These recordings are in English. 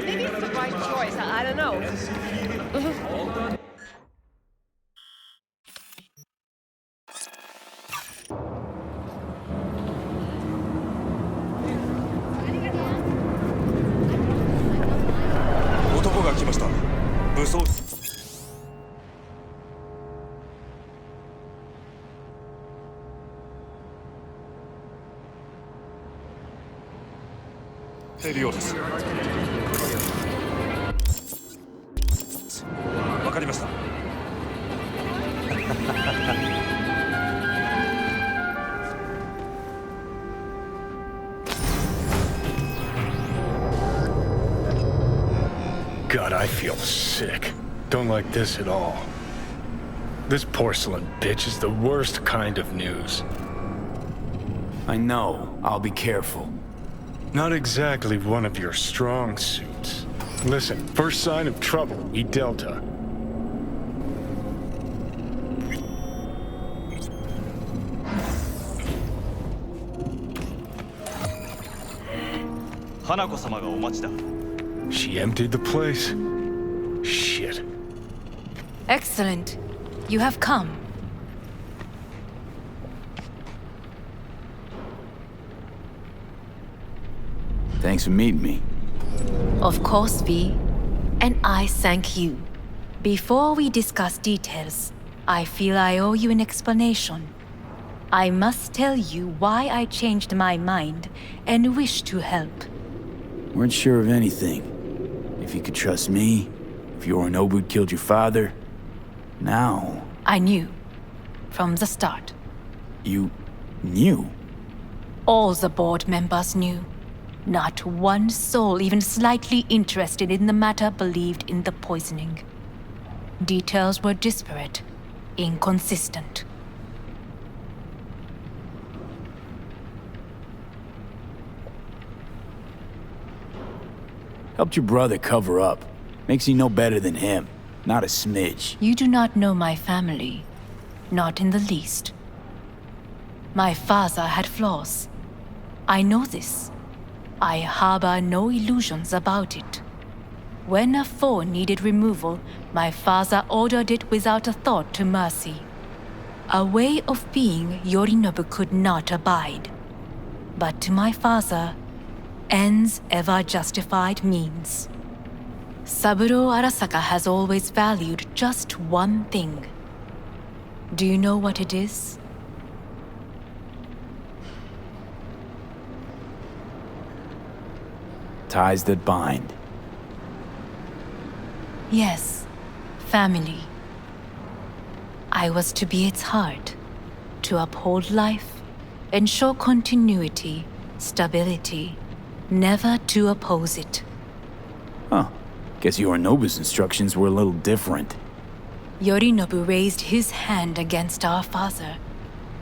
Maybe it's the right choice. I don't know. 男が来ました。武装。ているようです。わかりました。God, I feel sick. Don't like this at all. This porcelain bitch is the worst kind of news. I know. I'll be careful. Not exactly one of your strong suits. Listen, first sign of trouble, we Delta. Hanako-samaがお待ちだ。 She emptied the place? Shit. Excellent. You have come. Thanks for meeting me. Of course, V. And I thank you. Before we discuss details, I feel I owe you an explanation. I must tell you why I changed my mind and wish to help. Weren't sure of anything. If you could trust me, if Yorinobu killed your father. Now... I knew. From the start. You... knew? All the board members knew. Not one soul even slightly interested in the matter believed in the poisoning. Details were disparate, inconsistent. Helped your brother cover up. Makes you no better than him. Not a smidge. You do not know my family. Not in the least. My father had flaws. I know this. I harbor no illusions about it. When a foe needed removal, my father ordered it without a thought to mercy. A way of being Yorinobu could not abide. But to my father, ends ever justified means. Saburo Arasaka has always valued just one thing. Do you know what it is? Ties that bind. Yes, family. I was to be its heart, to uphold life, ensure continuity, stability, never to oppose it. Huh. Guess Yorinobu's instructions were a little different. Yorinobu raised his hand against our father,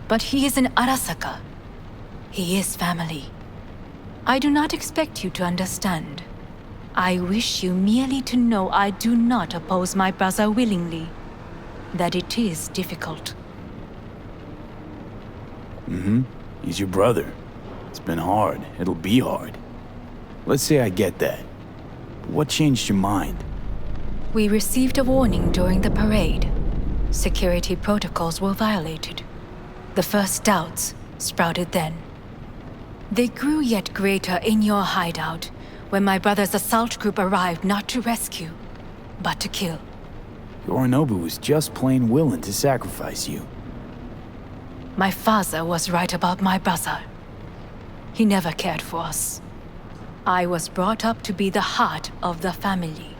but he is an Arasaka. He is family. I do not expect you to understand. I wish you merely to know I do not oppose my brother willingly. That it is difficult. Mm-hmm. He's your brother. It's been hard. It'll be hard. Let's say I get that. What changed your mind? We received a warning during the parade. Security protocols were violated. The first doubts sprouted then. They grew yet greater in your hideout when my brother's assault group arrived not to rescue, but to kill. Yorinobu was just plain willing to sacrifice you. My father was right about my brother. He never cared for us. I was brought up to be the heart of the family.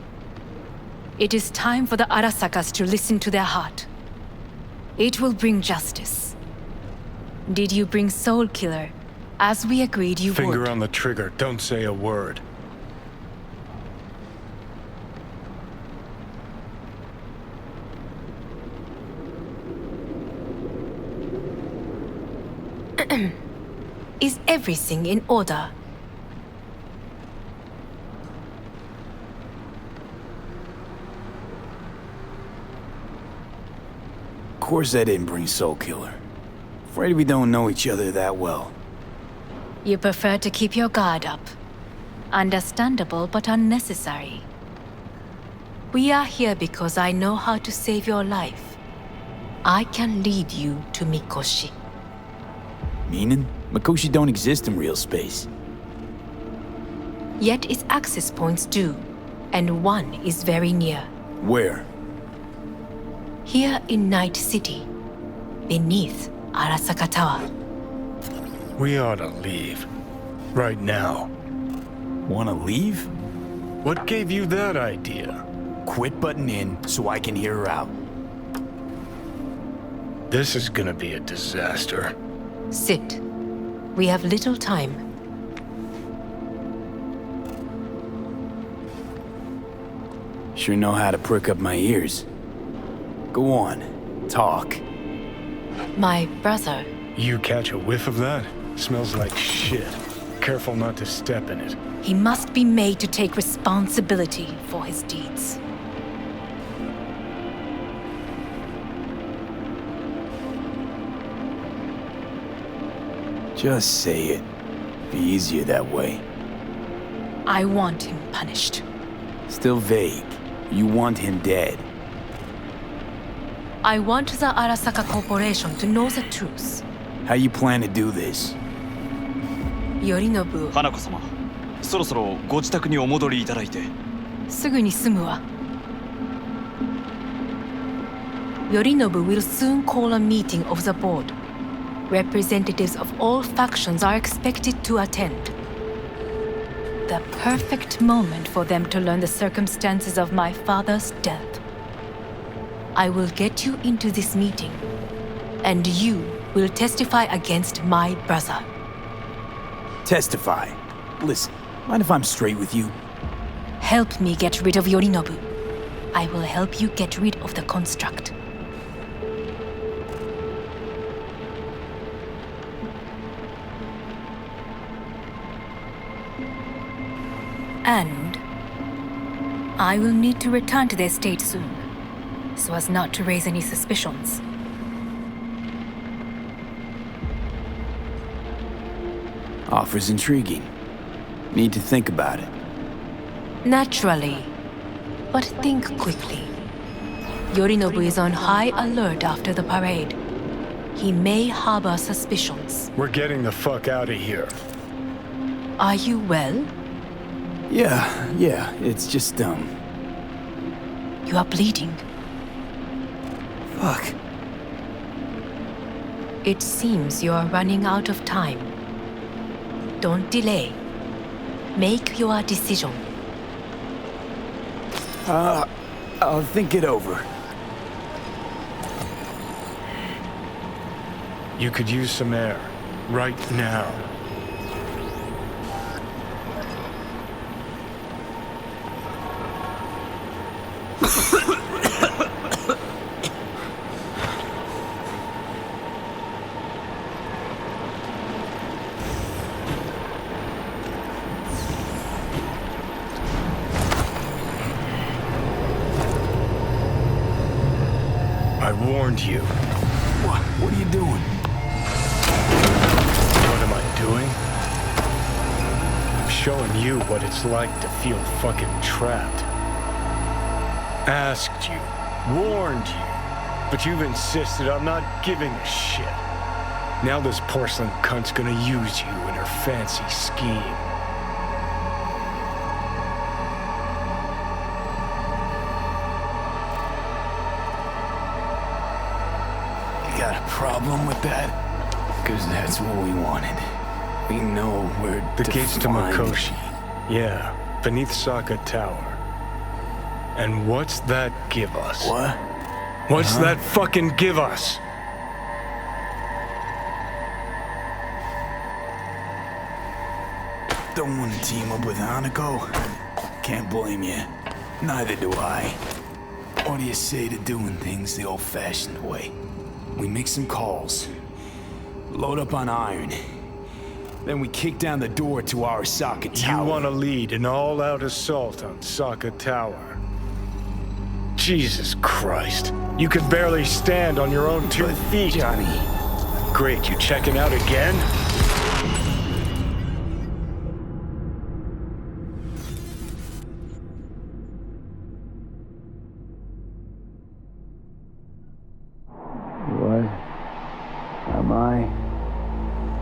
It is time for the Arasakas to listen to their heart. It will bring justice. Did you bring Soul Killer, as we agreed you would? Finger on the trigger, don't say a word. Is everything in order? course I didn't bring Soul Killer. Afraid we don't know each other that well. You prefer to keep your guard up. Understandable but unnecessary. We are here because I know how to save your life. I can lead you to Mikoshi. Meaning? Mikoshi don't exist in real space. Yet its access points do, and one is very near. Where? Here in Night City, beneath Arasaka Tower. We ought to leave. Right now. Wanna leave? What gave you that idea? Quit butting in so I can hear her out. This is gonna be a disaster. Sit. We have little time. Sure know how to prick up my ears. Go on, talk. My brother. You catch a whiff of that? Smells like shit. Careful not to step in it. He must be made to take responsibility for his deeds. Just say it. Be easier that way. I want him punished. Still vague. You want him dead. I want the Arasaka Corporation to know the truth. How you plan to do this? Yorinobu, 花子様、そろそろご自宅にお戻りいただいて。すぐに済むわ。Yorinobu will soon call a meeting of the board. Representatives of all factions are expected to attend. The perfect moment for them to learn the circumstances of my father's death. I will get you into this meeting, and you will testify against my brother. Testify. Listen, mind if I'm straight with you? Help me get rid of Yorinobu. I will help you get rid of the construct. And I will need to return to the estate soon, so as not to raise any suspicions. Offer's intriguing. Need to think about it. Naturally, but think quickly. Yorinobu is on high alert after the parade. He may harbor suspicions. We're getting the fuck out of here. Are you well? Yeah, it's just, You are bleeding. Fuck. It seems you are running out of time. Don't delay. Make your decision. I'll think it over. You could use some air. Right now. I warned you. What are you doing? What am I doing? I'm showing you what it's like to feel fucking trapped. Asked you, warned you, but you've insisted on not giving a shit. Now this porcelain cunt's gonna use you in her fancy scheme. Got a problem with that? Because that's what we wanted. We know where The gates to find- Mikoshi. Yeah, beneath Saka Tower. And what's that give us? What? What's that fucking give us? Don't want to team up with Hanako? Can't blame you. Neither do I. What do you say to doing things the old-fashioned way? We make some calls, load up on iron, then we kick down the door to our Arasaka Tower. You want to lead an all-out assault on Saka Tower? Jesus Christ. You could barely stand on your own 2 feet. Johnny, Great, you checking out again? what? Am I?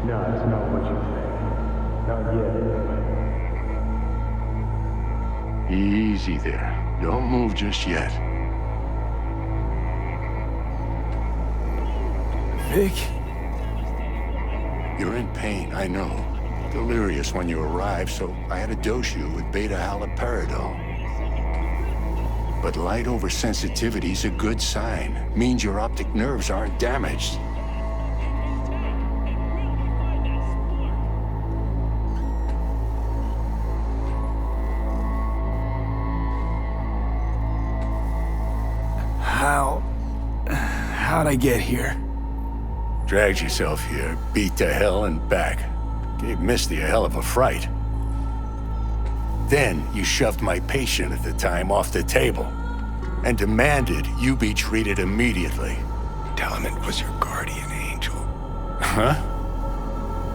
No, it's not what you think. Not yet, anyway. Easy there. Don't move just yet. Vic? You're in pain, I know. Delirious when you arrived, so I had to dose you with beta-haloperidol. But light oversensitivity's a good sign. Means your optic nerves aren't damaged. How'd I get here? Dragged yourself here, beat to hell and back. Gave Misty a hell of a fright. Then you shoved my patient at the time off the table and demanded you be treated immediately. Tell him it was your guardian angel. Huh?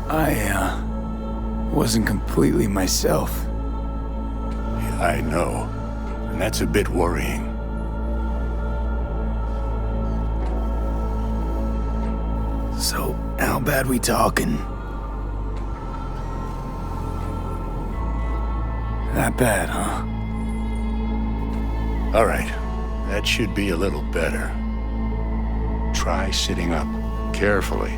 I wasn't completely myself. Yeah, I know. And that's a bit worrying. So, how bad we talking? That bad, huh? All right. That should be a little better. Try sitting up. Carefully.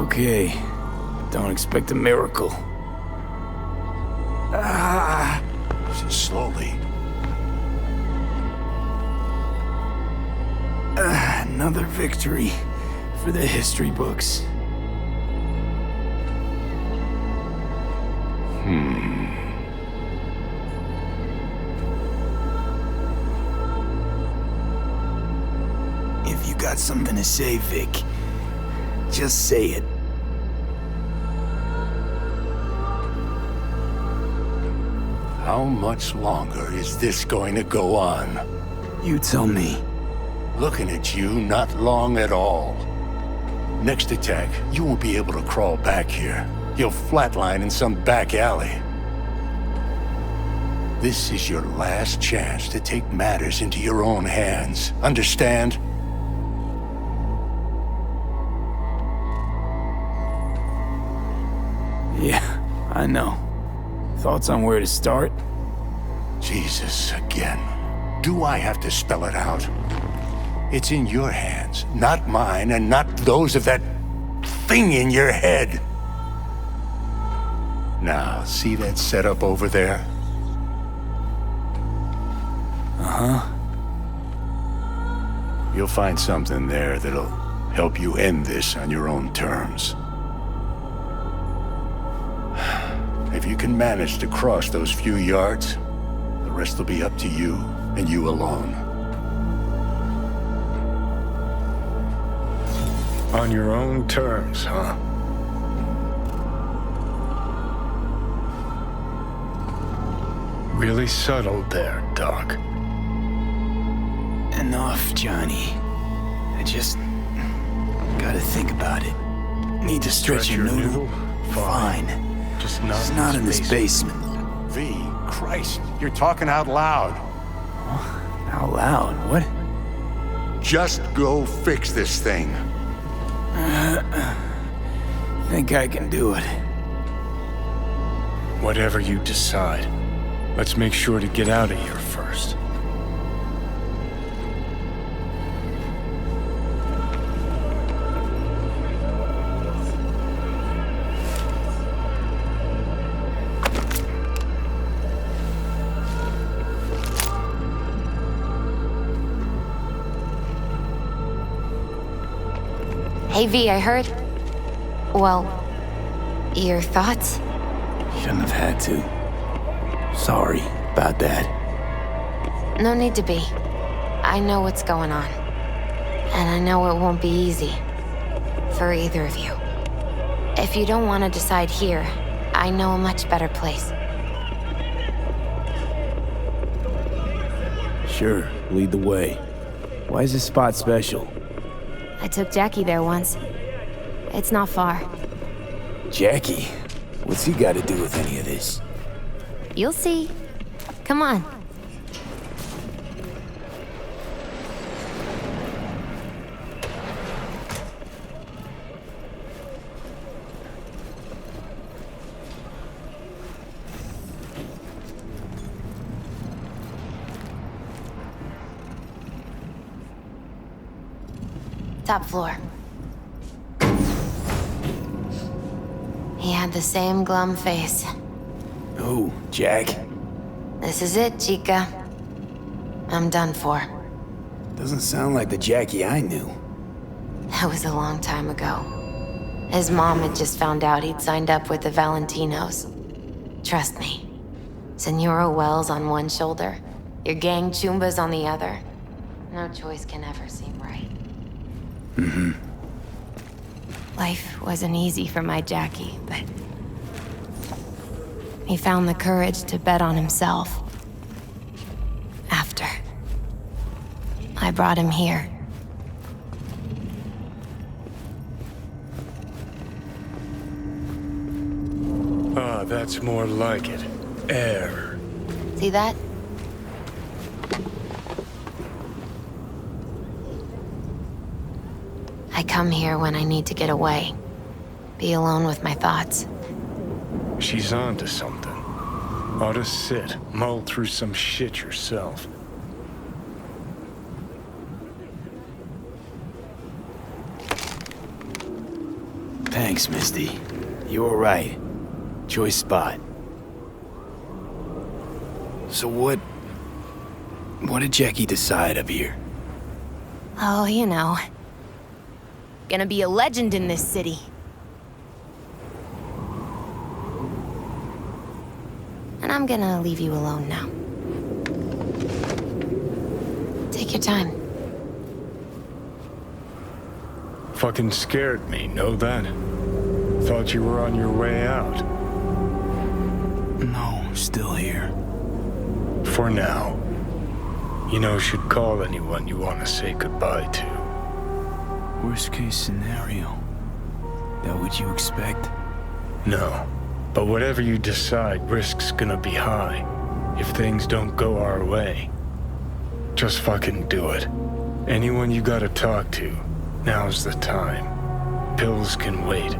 Okay. Don't expect a miracle. Slowly. Another victory for the history books. If you got something to say, Vic, just say it. How much longer is this going to go on? You tell me. Looking at you, not long at all. Next attack, you won't be able to crawl back here. You'll flatline in some back alley. This is your last chance to take matters into your own hands. Understand? Yeah, I know. Thoughts on where to start? Jesus, again. Do I have to spell it out? It's in your hands, not mine, and not those of that thing in your head. Now, see that setup over there? Uh-huh. You'll find something there that'll help you end this on your own terms. If you can manage to cross those few yards, the rest will be up to you and you alone. On your own terms, huh? Really subtle there, Doc. Enough, Johnny. I just gotta think about it. Need to stretch your noodle? Fine. Just It's not in this basement. V, Christ, you're talking out loud. Out loud, what? Just go fix this thing. Think I can do it. Whatever you decide. Let's make sure to get out of here first. Hey V, I heard. Well, your thoughts? Shouldn't have had to. Sorry about that. No need to be. I know what's going on. And I know it won't be easy. For either of you. If you don't want to decide here, I know a much better place. Sure, lead the way. Why is this spot special? I took Jackie there once. It's not far. Jackie? What's he got to do with any of this? You'll see. Come on. Top floor. He had the same glum face. Oh, Jack? This is it, Chica. I'm done for. Doesn't sound like the Jackie I knew. That was a long time ago. His mom had just found out he'd signed up with the Valentinos. Trust me. Senora Wells on one shoulder, your gang Chumbas on the other. No choice can ever seem right. Life wasn't easy for my Jackie, but he found the courage to bet on himself. After I brought him here. Ah, that's more like it. Air. See that? I come here when I need to get away. Be alone with my thoughts. She's onto something. Ought to sit, mull through some shit yourself. Thanks, Misty. You were right. Choice spot. So what did Jackie decide up here? Oh, you know. Gonna be a legend in this city. And I'm gonna leave you alone now. Take your time. Fucking scared me, know that? Thought you were on your way out. No, still here. For now. You know, should call anyone you want to say goodbye to. Worst case scenario. That what you expect? No. But whatever you decide, risk's gonna be high. If things don't go our way. Just fucking do it. Anyone you gotta talk to, now's the time. Pills can wait.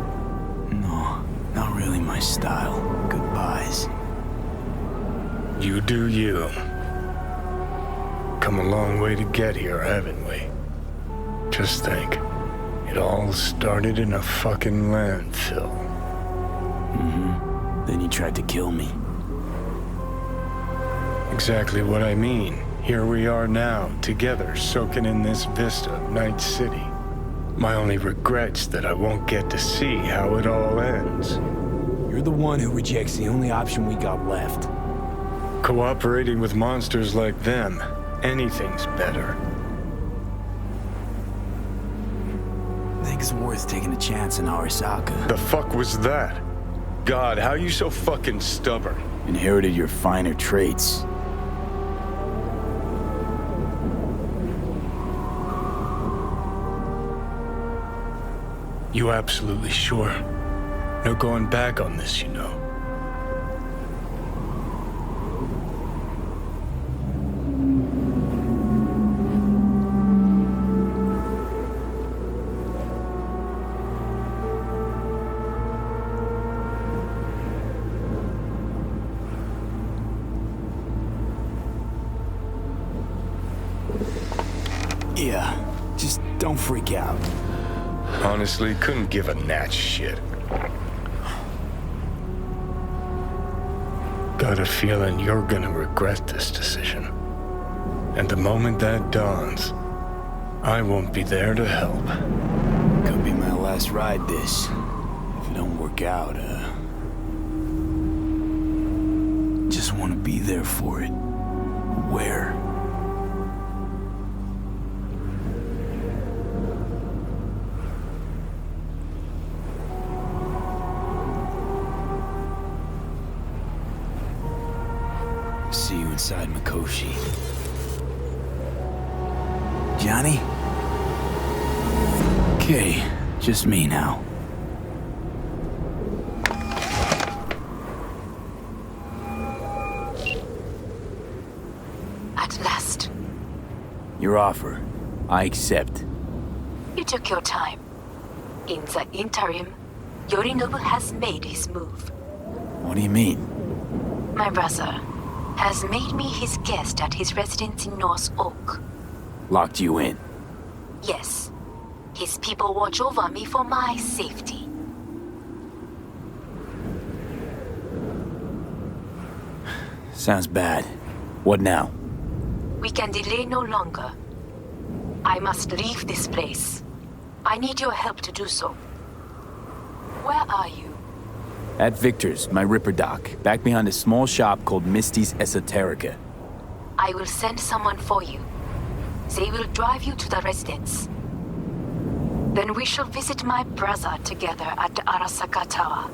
No, not really my style. Goodbyes. You do you. Come a long way to get here, haven't we? Just think. It all started in a fucking landfill. Then you tried to kill me. Exactly what I mean. Here we are now, together, soaking in this vista of Night City. My only regret's that I won't get to see how it all ends. You're the one who rejects the only option we got left. Cooperating with monsters like them, anything's better. I think it's worth taking a chance in Arasaka. The fuck was that? God, how you so fucking stubborn? Inherited your finer traits. You absolutely sure? No going back on this, you know. Yeah, just don't freak out. Honestly, couldn't give a gnat's shit. Got a feeling you're gonna regret this decision. And the moment that dawns, I won't be there to help. Could be my last ride this. If it don't work out, just want to be there for it. Where? See you inside Mikoshi. Johnny? Okay, just me now. At last. Your offer. I accept. You took your time. In the interim, Yorinobu has made his move. What do you mean? My brother has made me his guest at his residence in North Oak. Locked you in. Yes. His people watch over me for my safety. Sounds bad. What now? We can delay no longer. I must leave this place. I need your help to do so. Where are you? At Victor's, my Ripper dock, back behind a small shop called Misty's Esoterica. I will send someone for you. They will drive you to the residence. Then we shall visit my brother together at the Arasaka Tower.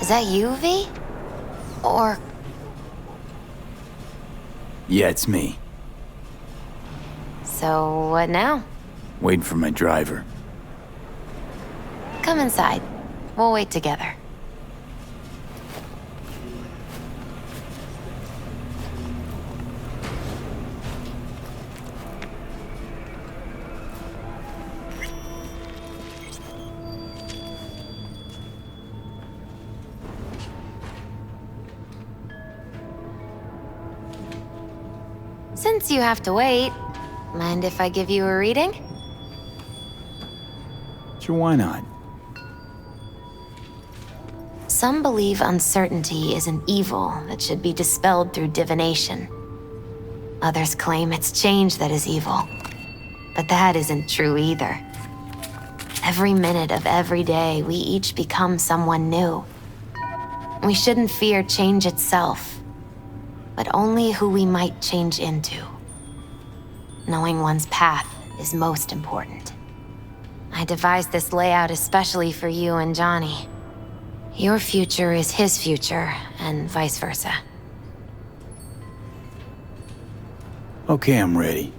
Is that you, V? Or... Yeah, it's me. So, what now? Waiting for my driver. Come inside. We'll wait together. Since you have to wait, mind if I give you a reading? Sure, why not? Some believe uncertainty is an evil that should be dispelled through divination. Others claim it's change that is evil. But that isn't true either. Every minute of every day, we each become someone new. We shouldn't fear change itself, but only who we might change into. Knowing one's path is most important. I devised this layout especially for you and Johnny. Your future is his future, and vice versa. Okay, I'm ready.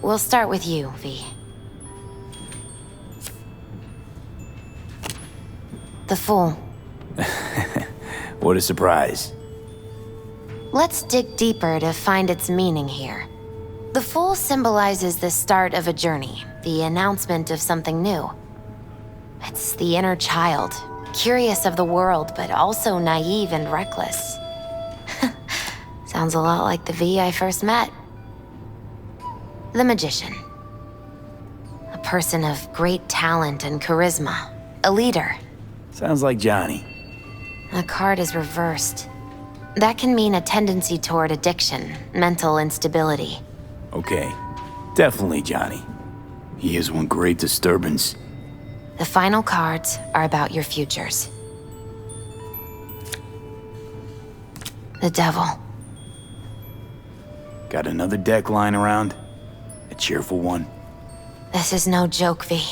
We'll start with you, V. The Fool. What a surprise. Let's dig deeper to find its meaning here. The Fool symbolizes the start of a journey, the announcement of something new. It's the inner child, curious of the world, but also naive and reckless. Sounds a lot like the V I first met. The Magician. A person of great talent and charisma. A leader. Sounds like Johnny. The card is reversed. That can mean a tendency toward addiction, mental instability. Okay, definitely Johnny. He is one great disturbance. The final cards are about your futures. The Devil. Got another deck lying around? A cheerful one? This is no joke, V.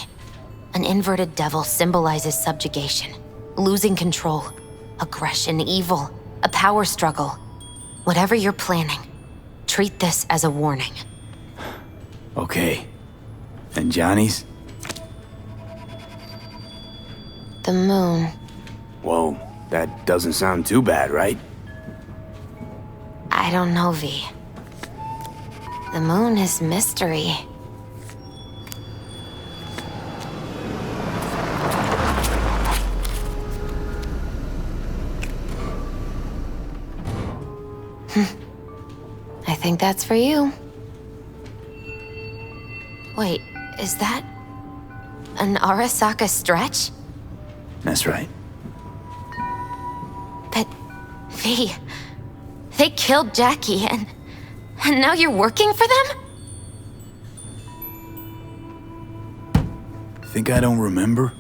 An inverted devil symbolizes subjugation, losing control, aggression, evil, a power struggle. Whatever you're planning, treat this as a warning. Okay. And Johnny's? The Moon. Whoa, that doesn't sound too bad, right? I don't know, V. The Moon is mystery. I think that's for you. Wait, is that an Arasaka stretch? That's right. But, V, They killed Jackie and now you're working for them? Think I don't remember?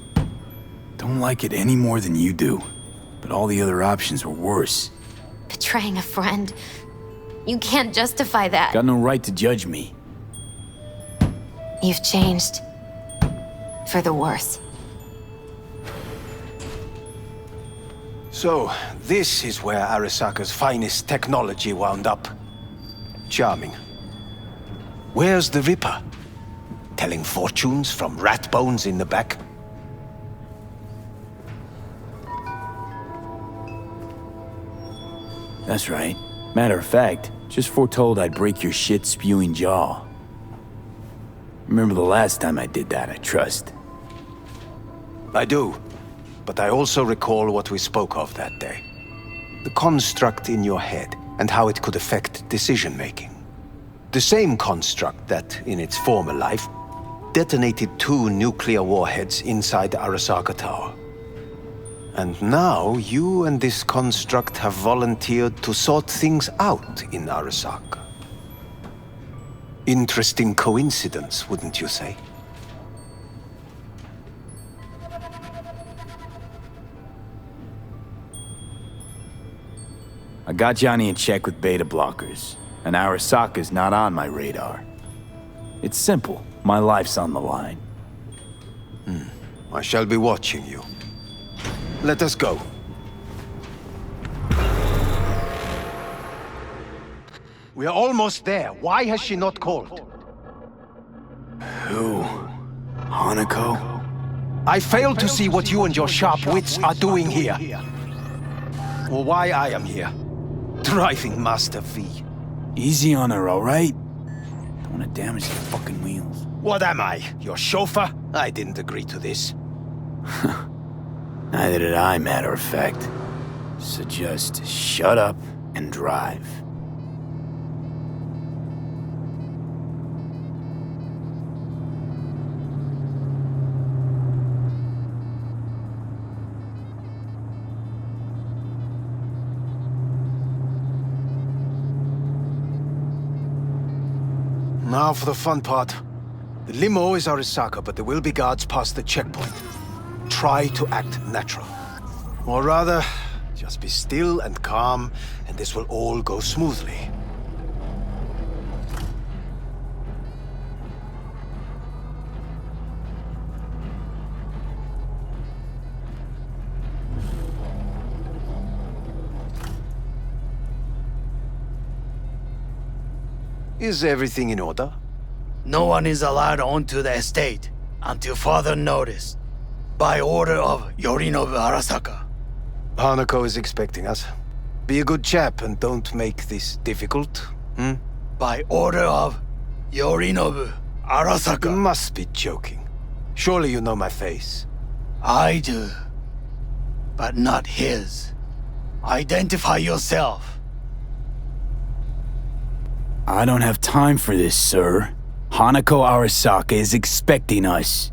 Don't like it any more than you do. But all the other options were worse. Betraying a friend. You can't justify that. Got no right to judge me. You've changed. For the worse. So, this is where Arasaka's finest technology wound up. Charming. Where's the Ripper? Telling fortunes from rat bones in the back? That's right. Matter of fact, just foretold I'd break your shit-spewing jaw. Remember the last time I did that, I trust. I do. But I also recall what we spoke of that day. The construct in your head, and how it could affect decision-making. The same construct that, in its former life, detonated 2 nuclear warheads inside Arasaka Tower. And now, you and this construct have volunteered to sort things out in Arasaka. Interesting coincidence, wouldn't you say? I got Johnny in check with beta blockers, and Arasaka's not on my radar. It's simple. My life's on the line. I shall be watching you. Let us go. We are almost there. Why has she not called? Who? Hanako? I fail to see what you and your sharp wits are doing here. Or why I am here. Driving Master V. Easy on her, alright? Don't want to damage the fucking wheels. What am I? Your chauffeur? I didn't agree to this. Neither did I, matter of fact. So just shut up and drive. Now for the fun part. The limo is Arasaka, but there will be guards past the checkpoint. Try to act natural. Or rather, just be still and calm, and this will all go smoothly. Is everything in order? No one is allowed onto the estate until further notice. By order of Yorinobu Arasaka. Hanako is expecting us. Be a good chap and don't make this difficult, By order of Yorinobu You Arasaka. must be joking. Surely you know my face. I do. But not his. Identify yourself. I don't have time for this, sir. Hanako Arasaka is expecting us.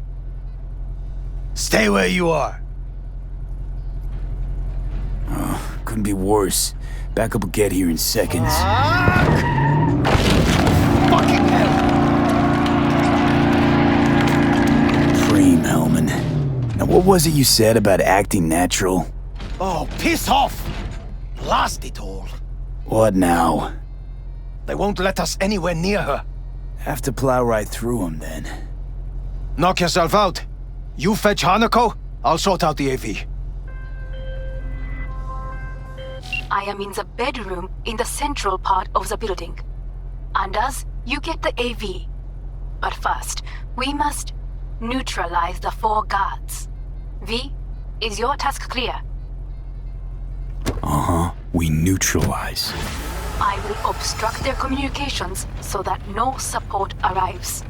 Stay where you are. Couldn't be worse. Backup will get here in seconds. Fucking hell! Cream, Hellman. Now what was it you said about acting natural? Oh, piss off! Blast it all. What now? They won't let us anywhere near her. Have to plow right through them then. Knock yourself out. You fetch Hanako, I'll sort out the AV. I am in the bedroom in the central part of the building. Anders, you get the AV. But first, we must neutralize the 4 guards. V, is your task clear? We neutralize. I will obstruct their communications so that no support arrives.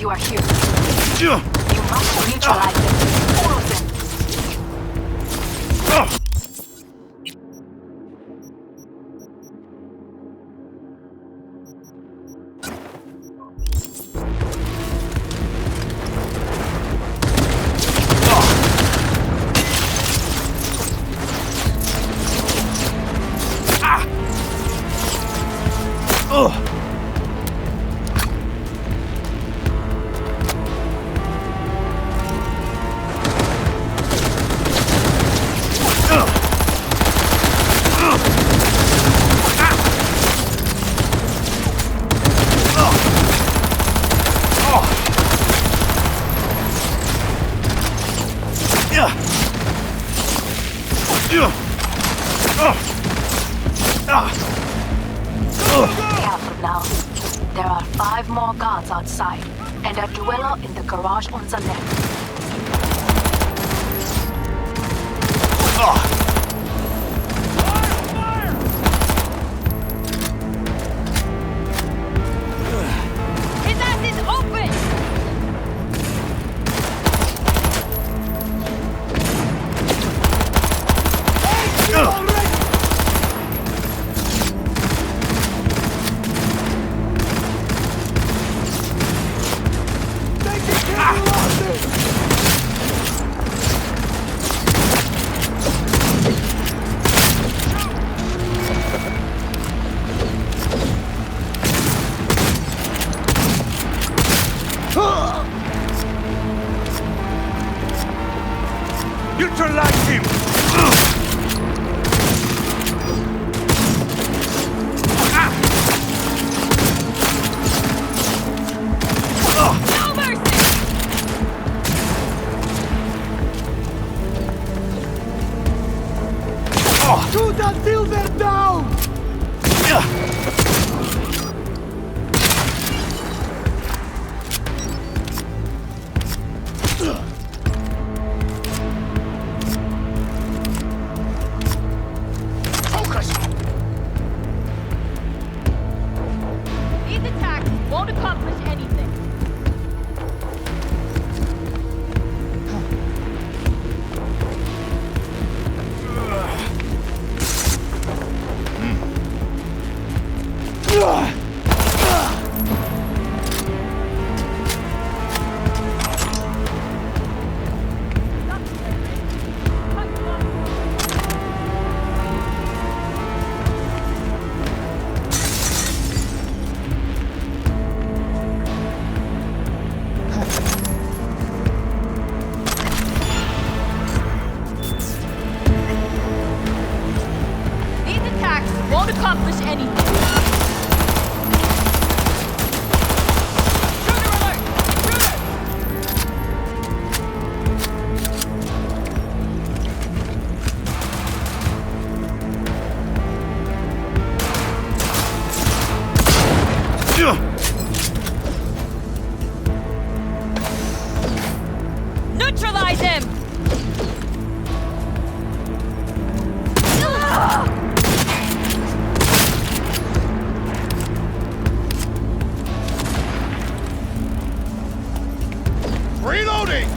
you are here. You must neutralize them. All of them. Careful now. There are 5 more guards outside, and a dweller in the garage on the left. His ass is open! Neutralize him! No mercy! Shoot until they're down! These attacks won't accomplish anything. These attacks won't accomplish anything. Shooter alert! Shooter! Neutralize him! Reloading!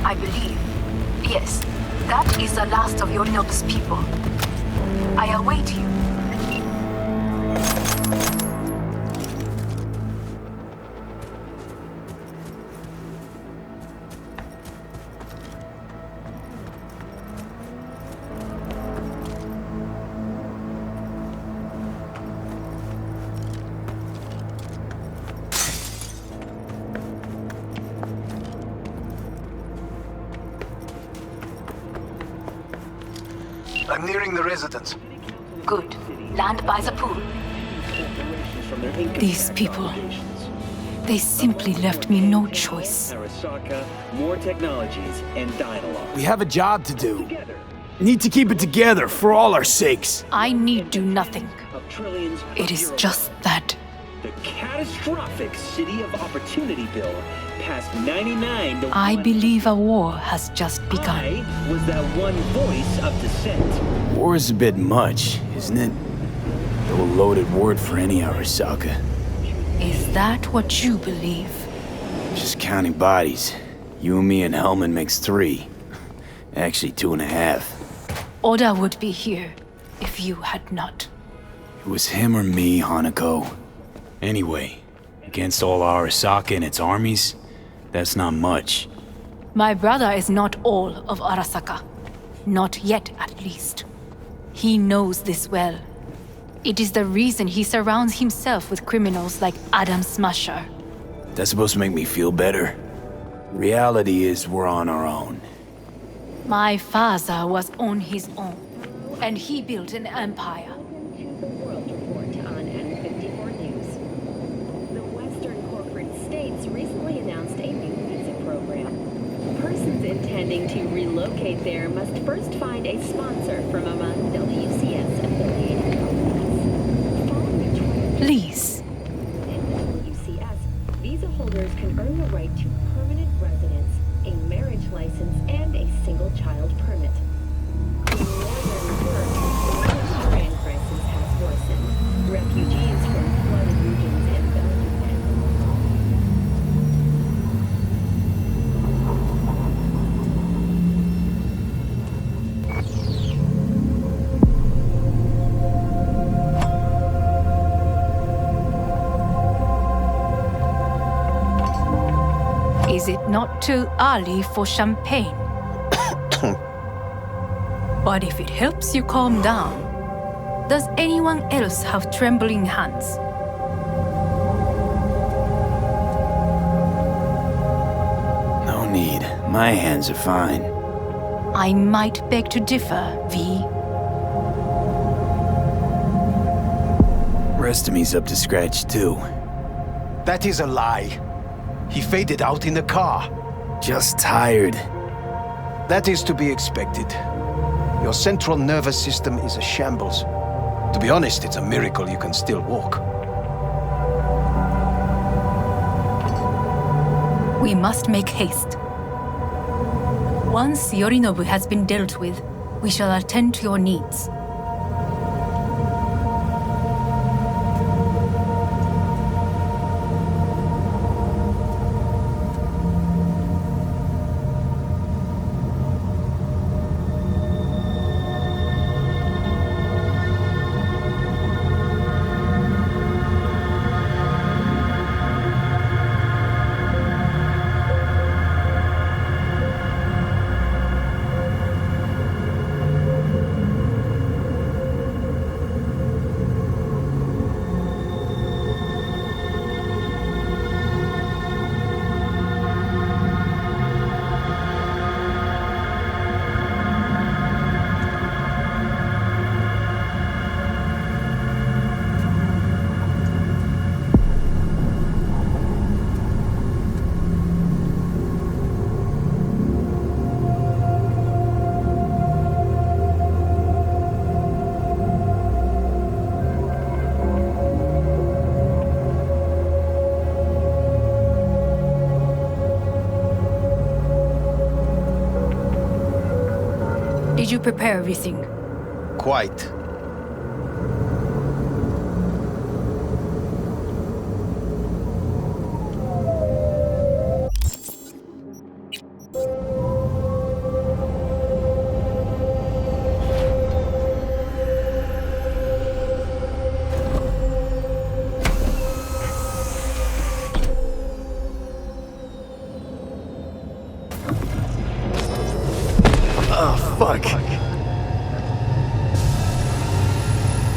I believe. Yes, that is the last of your noble people. I await you. I'm nearing the residence. Good. Land by the pool. These people. They simply left me no choice. Arasaka, more technologies and dialogue. We have a job to do. Need to keep it together for all our sakes. I need do nothing. Of trillions of It is euros. just that. The catastrophic City of Opportunity bill passed 99 to I 1. believe a war has just begun. I was that one voice of dissent. War is a bit much, isn't it? Double loaded word for any Arasaka. Is that what you believe? Just counting bodies. You and me and Hellman makes 3. Actually, 2.5. Oda would be here if you had not. It was him or me, Hanako. Anyway, against all Arasaka and its armies, that's not much. My brother is not all of Arasaka. Not yet, at least. He knows this well. It is the reason he surrounds himself with criminals like Adam Smasher. That's supposed to make me feel better. Reality is we're on our own. My father was on his own, and he built an empire. Welcome to the World Report on N54 News. The Western corporate states recently announced a new visa program. Persons intending to relocate there must first find a sponsor from among WCS-affiliated companies. Please. In WCS, visa holders can earn the right to permanent residence, a marriage license, and a single-child permit. In Northern Europe, the humanitarian crisis has worsened. Refugees from flooded regions in Belgium and Is it not too early for champagne? But if it helps you calm down, does anyone else have trembling hands? No need. My hands are fine. I might beg to differ, V. Rest of me's up to scratch, too. That is a lie. He faded out in the car. Just tired. That is to be expected. Your central nervous system is a shambles. To be honest, it's a miracle you can still walk. We must make haste. Once Yorinobu has been dealt with, we shall attend to your needs. Did you prepare everything? Quite. Fuck.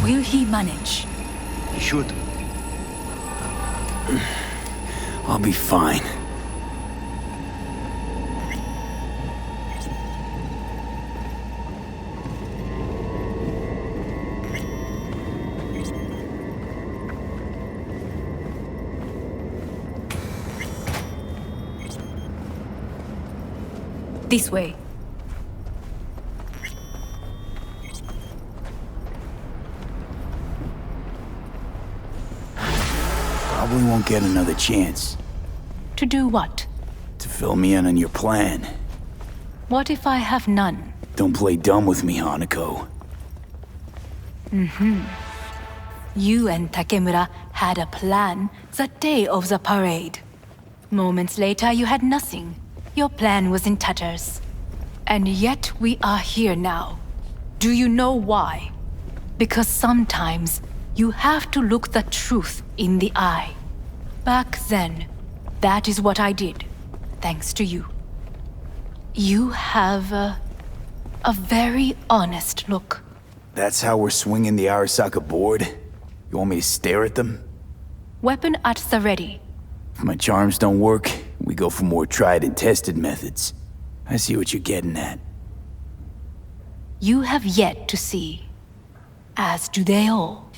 Will he manage? He should. I'll be fine. This way. Probably won't get another chance. To do what? To fill me in on your plan. What if I have none? Don't play dumb with me, Hanako. You and Takemura had a plan the day of the parade. Moments later, you had nothing. Your plan was in tatters. And yet we are here now. Do you know why? Because sometimes you have to look the truth in the eye. Back then, that is what I did, thanks to you. You have a very honest look. That's how we're swinging the Arasaka board? You want me to stare at them? Weapon at the ready. If my charms don't work, we go for more tried and tested methods. I see what you're getting at. You have yet to see, as do they all.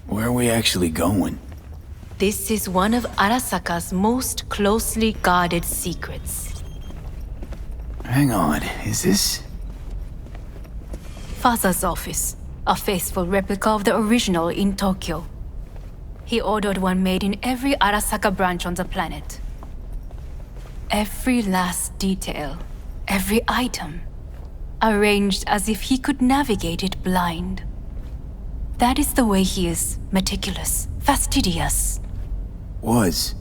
Where are we actually going? This is one of Arasaka's most closely guarded secrets. Hang on, is this... Father's office, a faithful replica of the original in Tokyo. He ordered one made in every Arasaka branch on the planet. Every last detail, every item, arranged as if he could navigate it blind. That is the way he is, meticulous, fastidious. Was.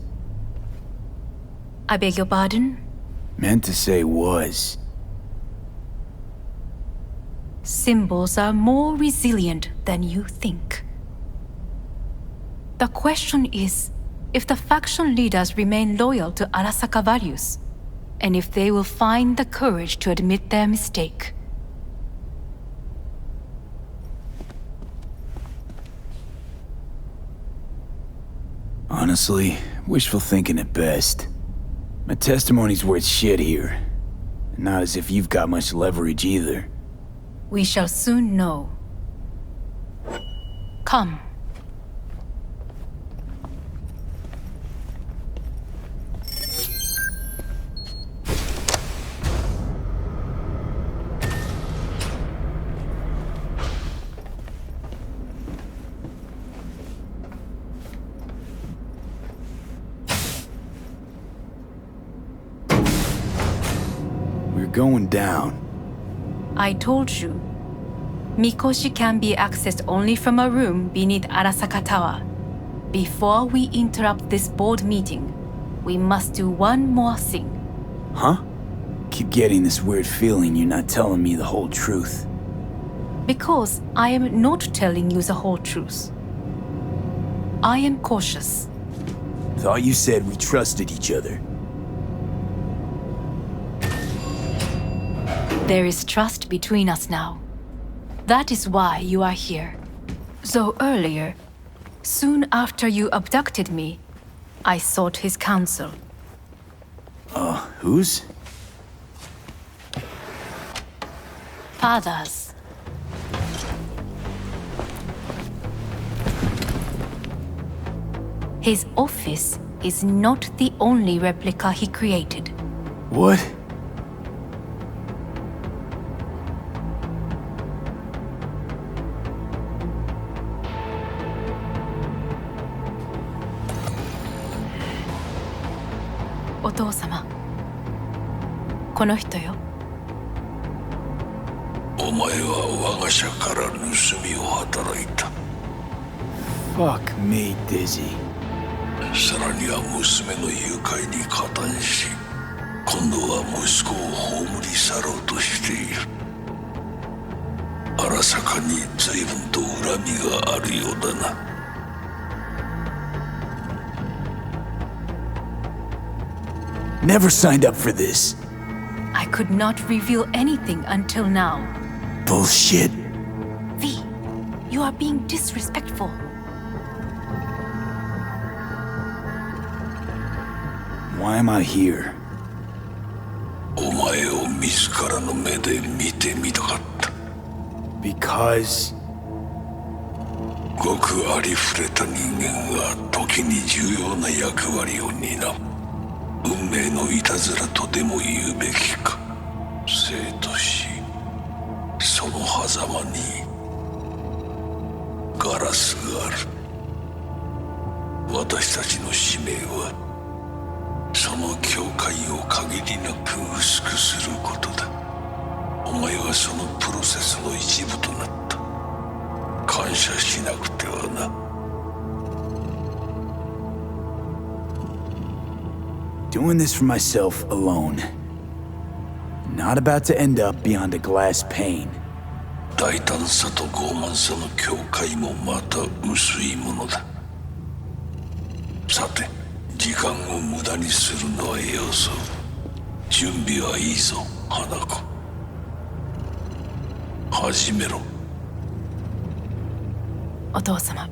I beg your pardon? Meant to say was. Symbols are more resilient than you think. The question is, if the faction leaders remain loyal to Arasaka values, and if they will find the courage to admit their mistake. Honestly, wishful thinking at best. My testimony's worth shit here. Not as if you've got much leverage either. We shall soon know. Come. Going down. I told you. Mikoshi can be accessed only from a room beneath Arasaka Tower. Before we interrupt this board meeting, we must do one more thing. Huh? Keep getting this weird feeling you're not telling me the whole truth. Because I am not telling you the whole truth. I am cautious. Thought you said we trusted each other. There is trust between us now. That is why you are here. So earlier, soon after you abducted me, I sought his counsel. Whose? Father's. His office is not the only replica he created. What?お父様、この人よ。お前は我が社から盗みを働いた。Fuck me, Dizzy. さらには娘の誘拐に加担し、今度は息子を葬り去ろうとしている。荒坂に随分と恨みがあるようだな。Never signed up for this. I could not reveal anything until now. Bullshit. V, you are being disrespectful. Why am I here? お前を自らの目で見てみたかった。Because... ごくありふれた人間が時に重要な役割を担う。運命のいたずらとでも言うべきか。生と死、その狭間にガラスがある。私たちの使命はその境界を限りなく薄くすることだ。お前はそのプロセスの一部となった。感謝しなくてはな。Doing this for myself alone. Not about to end up beyond a glass pane. 大胆さと傲慢さの境界もまた薄いものだ。さて、時間を無駄にするのはよそう。準備はいいぞ、花子。始めろ。お父様。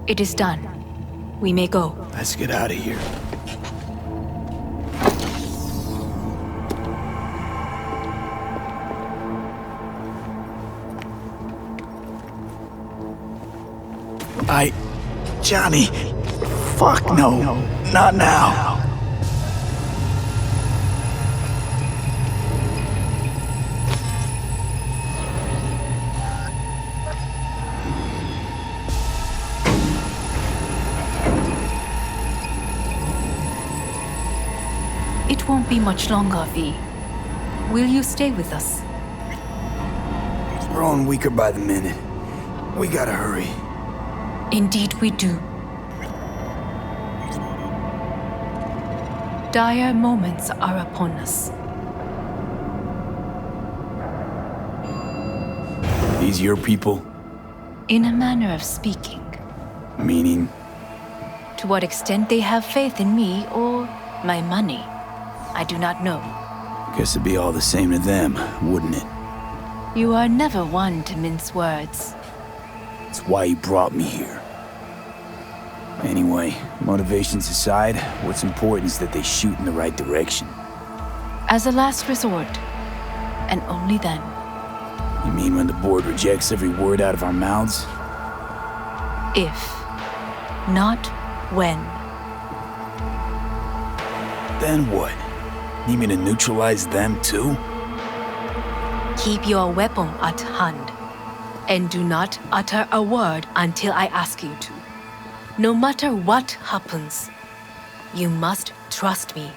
It is done. We may go. Let's get out of here. Johnny. Fuck no. Not now. It won't be much longer, V. Will you stay with us? It's growing weaker by the minute. We gotta hurry. Indeed we do. Dire moments are upon us. These your people? In a manner of speaking. Meaning? To what extent they have faith in me or my money, I do not know. Guess it'd be all the same to them, wouldn't it? You are never one to mince words. It's why you brought me here. Anyway, motivations aside, what's important is that they shoot in the right direction. As a last resort, and only then. You mean when the board rejects every word out of our mouths? If, not when. Then what? Need me to neutralize them too? Keep your weapon at hand, and do not utter a word until I ask you to. No matter what happens, you must trust me.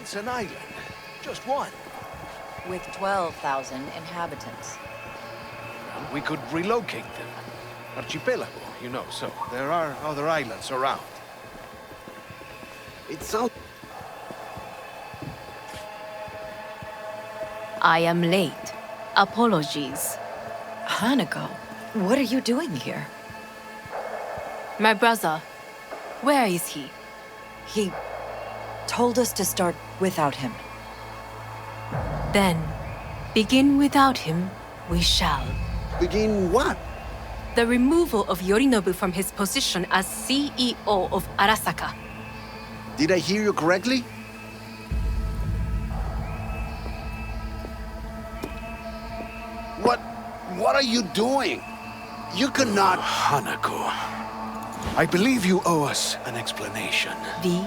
It's an island. Just one. With 12,000 inhabitants. And we could relocate them. Archipelago, you know, so there are other islands around. It sounds... I am late. Apologies. Hanako, what are you doing here? My brother, where is he? He told us to start without him. Then, begin without him, we shall. Begin what? The removal of Yorinobu from his position as CEO of Arasaka. Did I hear you correctly? What are you doing? You cannot... Hanako, I believe you owe us an explanation. V,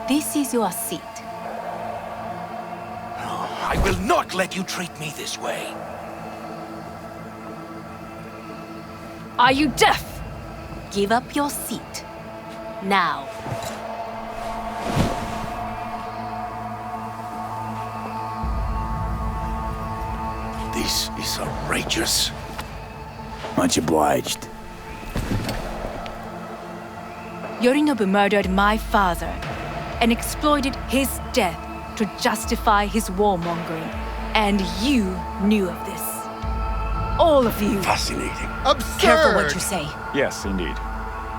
this is your seat. No, I will not let you treat me this way. Are you deaf? Give up your seat. Now. This is outrageous. Much obliged. Yorinobu murdered my father and exploited his death to justify his warmongering. And you knew of this. All of you. Fascinating. Absurd! Careful what you say. Yes, indeed.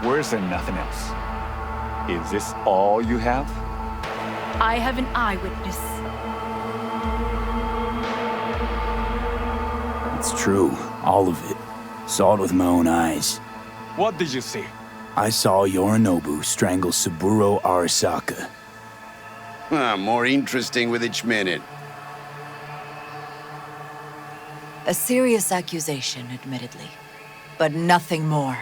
Worse than nothing else. Is this all you have? I have an eyewitness. It's true, all of it. Saw it with my own eyes. What did you see? I saw Yorinobu strangle Saburo Arasaka. More interesting with each minute. A serious accusation, admittedly. But nothing more.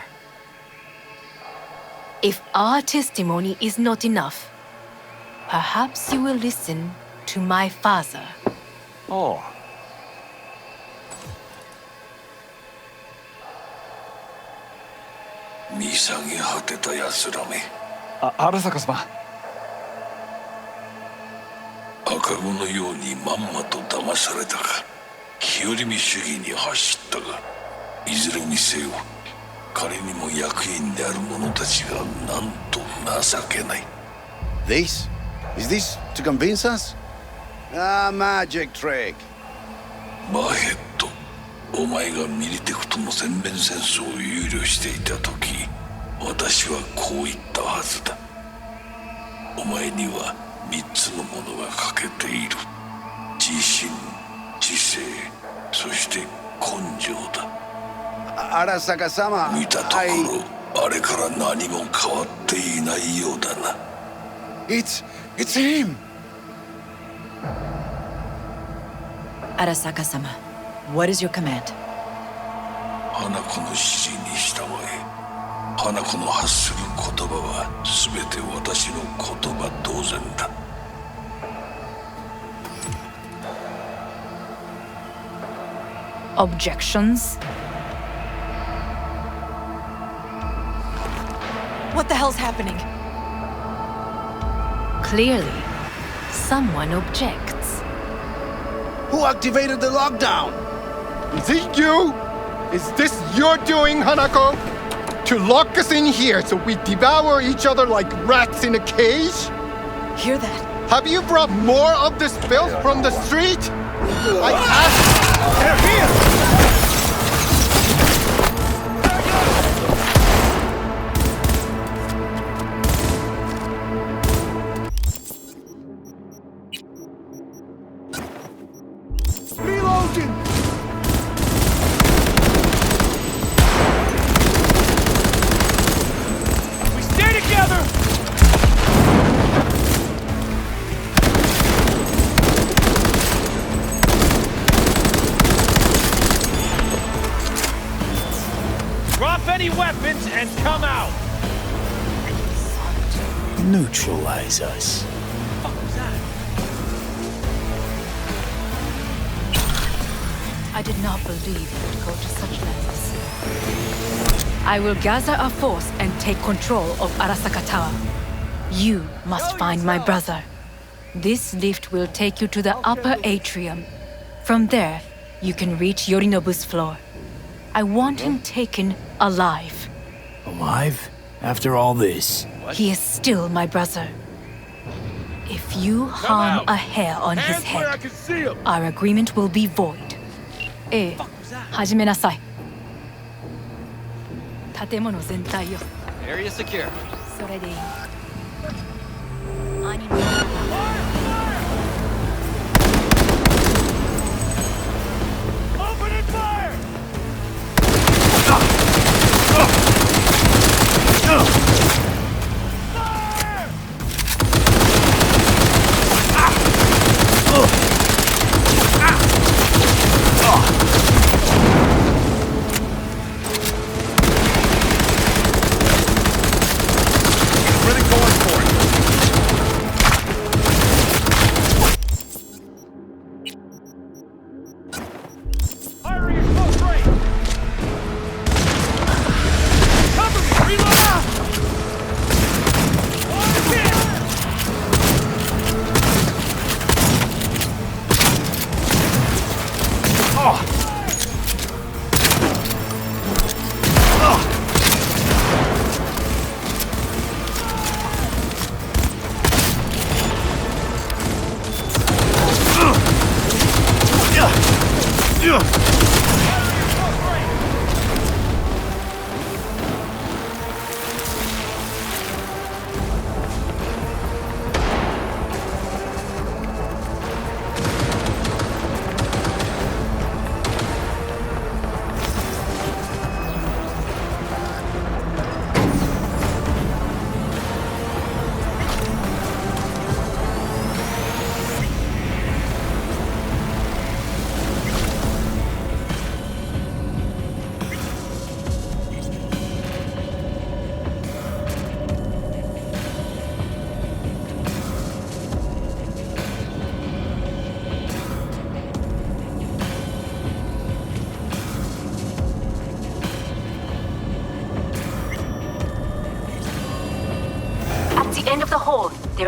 If our testimony is not enough, perhaps you will listen to my father. Oh. Arasaka-sama. 赤子のようにまんまと騙されたか、日和見主義に走ったが、いずれにせよ彼にも役員である者たちがなんと情けない。 This? Is this to convince us? Ah, magic trick. バヘット、お前がミリテクとの全面戦争を憂慮していた時、私はこう言ったはずだ。お前には3つのものが欠けている。自信、知性、そして根性だ。Arasaka-sama, 見たところ、あれから何も変わっていないようだな。It's him! Arasaka-sama, what is your command? 花子の指示に従え。花子の発する言葉は全て私の言葉同然だ。Objections? What the hell's happening? Clearly, someone objects. Who activated the lockdown? Is it you? Is this your doing, Hanako? To lock us in here so we devour each other like rats in a cage? Hear that? Have you brought more of this filth from the street? I asked... They're here! And come out! Neutralize us. What was that? I did not believe you would go to such lengths. I will gather a force and take control of Arasaka Tower. You must find my brother. This lift will take you to the upper atrium. From there, you can reach Yorinobu's floor. I want him taken alive. Alive? After all this? He is still my brother. If you harm a hair on his head, our agreement will be void. 始めなさい。建物全体よ。Area secure. それでいい。Opening fire!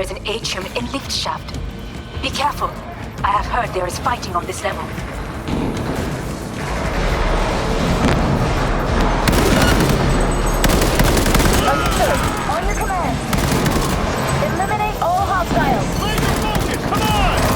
is an atrium in lift shaft. Be careful. I have heard there is fighting on this level. Understood. On your command. Eliminate all hostiles. Laser focus! Come on!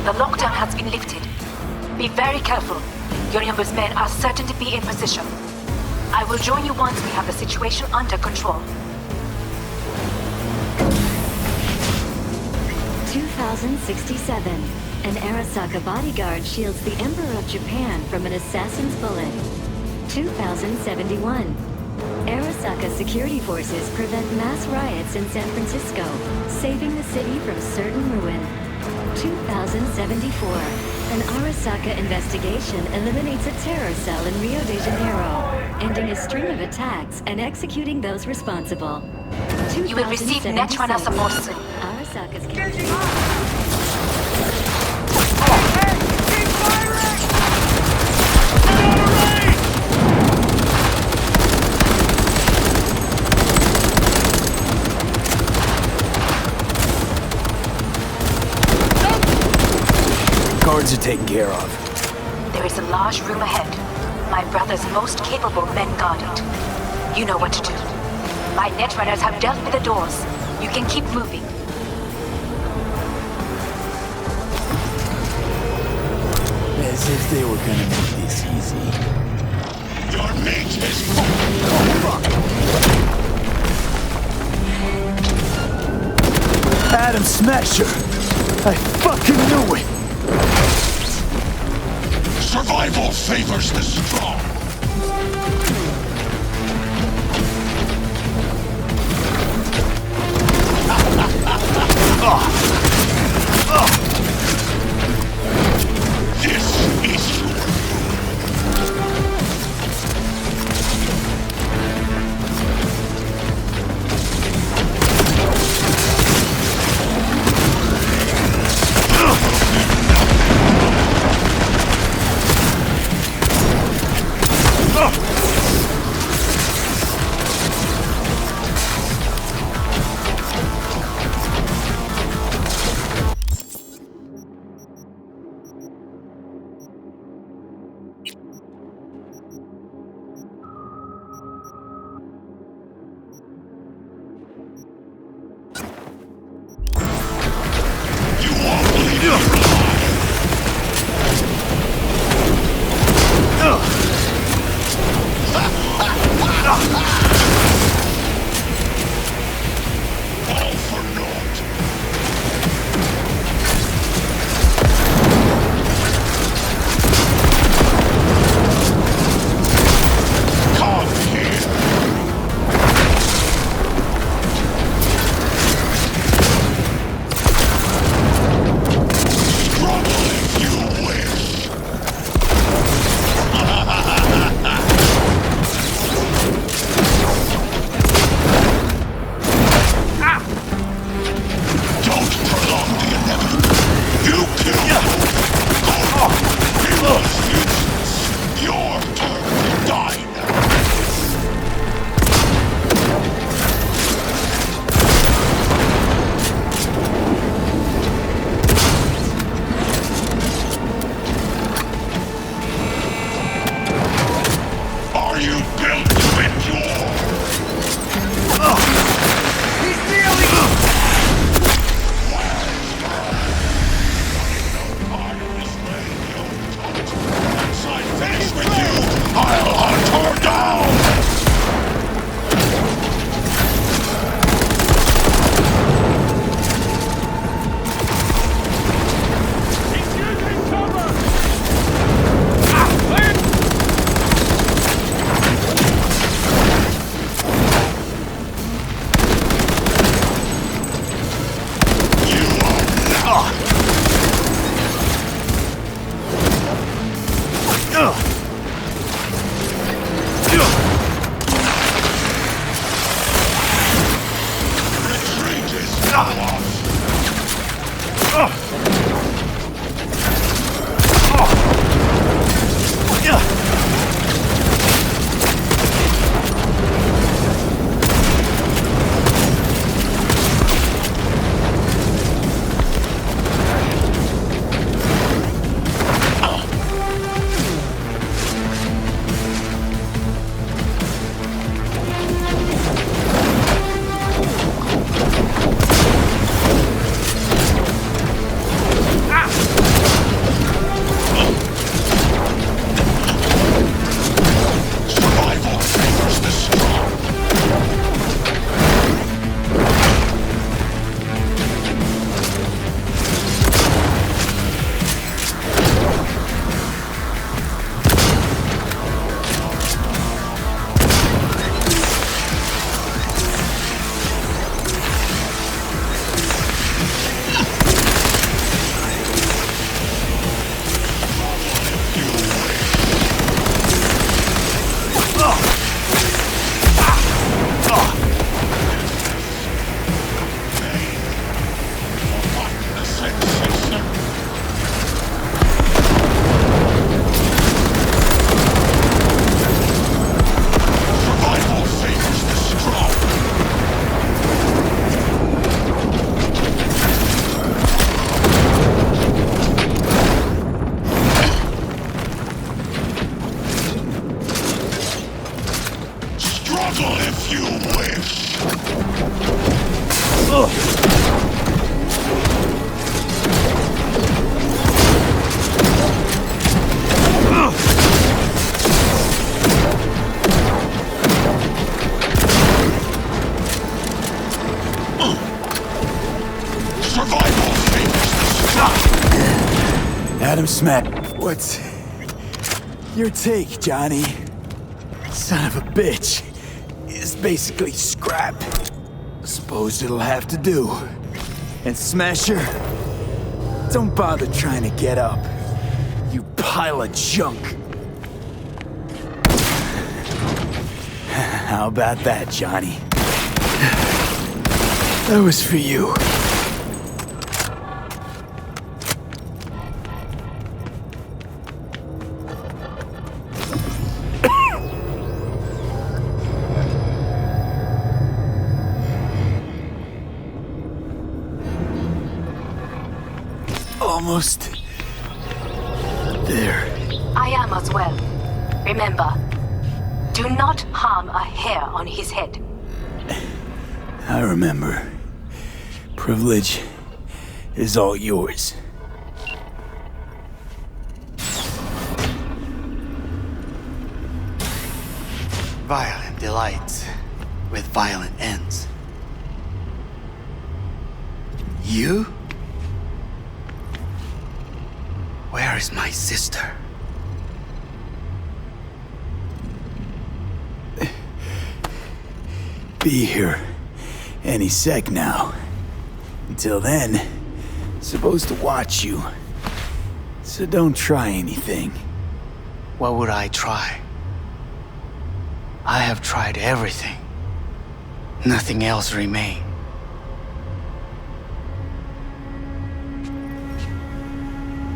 The lockdown has been lifted. Be very careful. Yorinobu's men are certain to be in position. I will join you once we have the situation under control. 2067. An Arasaka bodyguard shields the Emperor of Japan from an assassin's bullet. 2071. Arasaka security forces prevent mass riots in San Francisco, saving the city from certain ruin. 2074. An Arasaka investigation eliminates a terror cell in Rio de Janeiro, ending a string of attacks and executing those responsible. You will receive Netrunner support soon. Arasaka's Guards are taken care of. There is a large room ahead. My brother's most capable men guard it. You know what to do. My Netrunners have dealt with the doors. You can keep moving. As if they were gonna make this easy. Your mate is Adam Smasher! I fucking knew it! Survival favors the strong. This is Adam Smack. What's your take, Johnny? Son of a bitch. It's basically scrap. Suppose it'll have to do. And Smasher, don't bother trying to get up. You pile of junk. How about that, Johnny? That was for you. Almost there. I am as well. Remember, do not harm a hair on his head. I remember. Privilege is all yours. Violent delights with violent ends. You? Where is my sister? Be here any sec now. Until then, supposed to watch you. So don't try anything. What would I try? I have tried everything. Nothing else remains.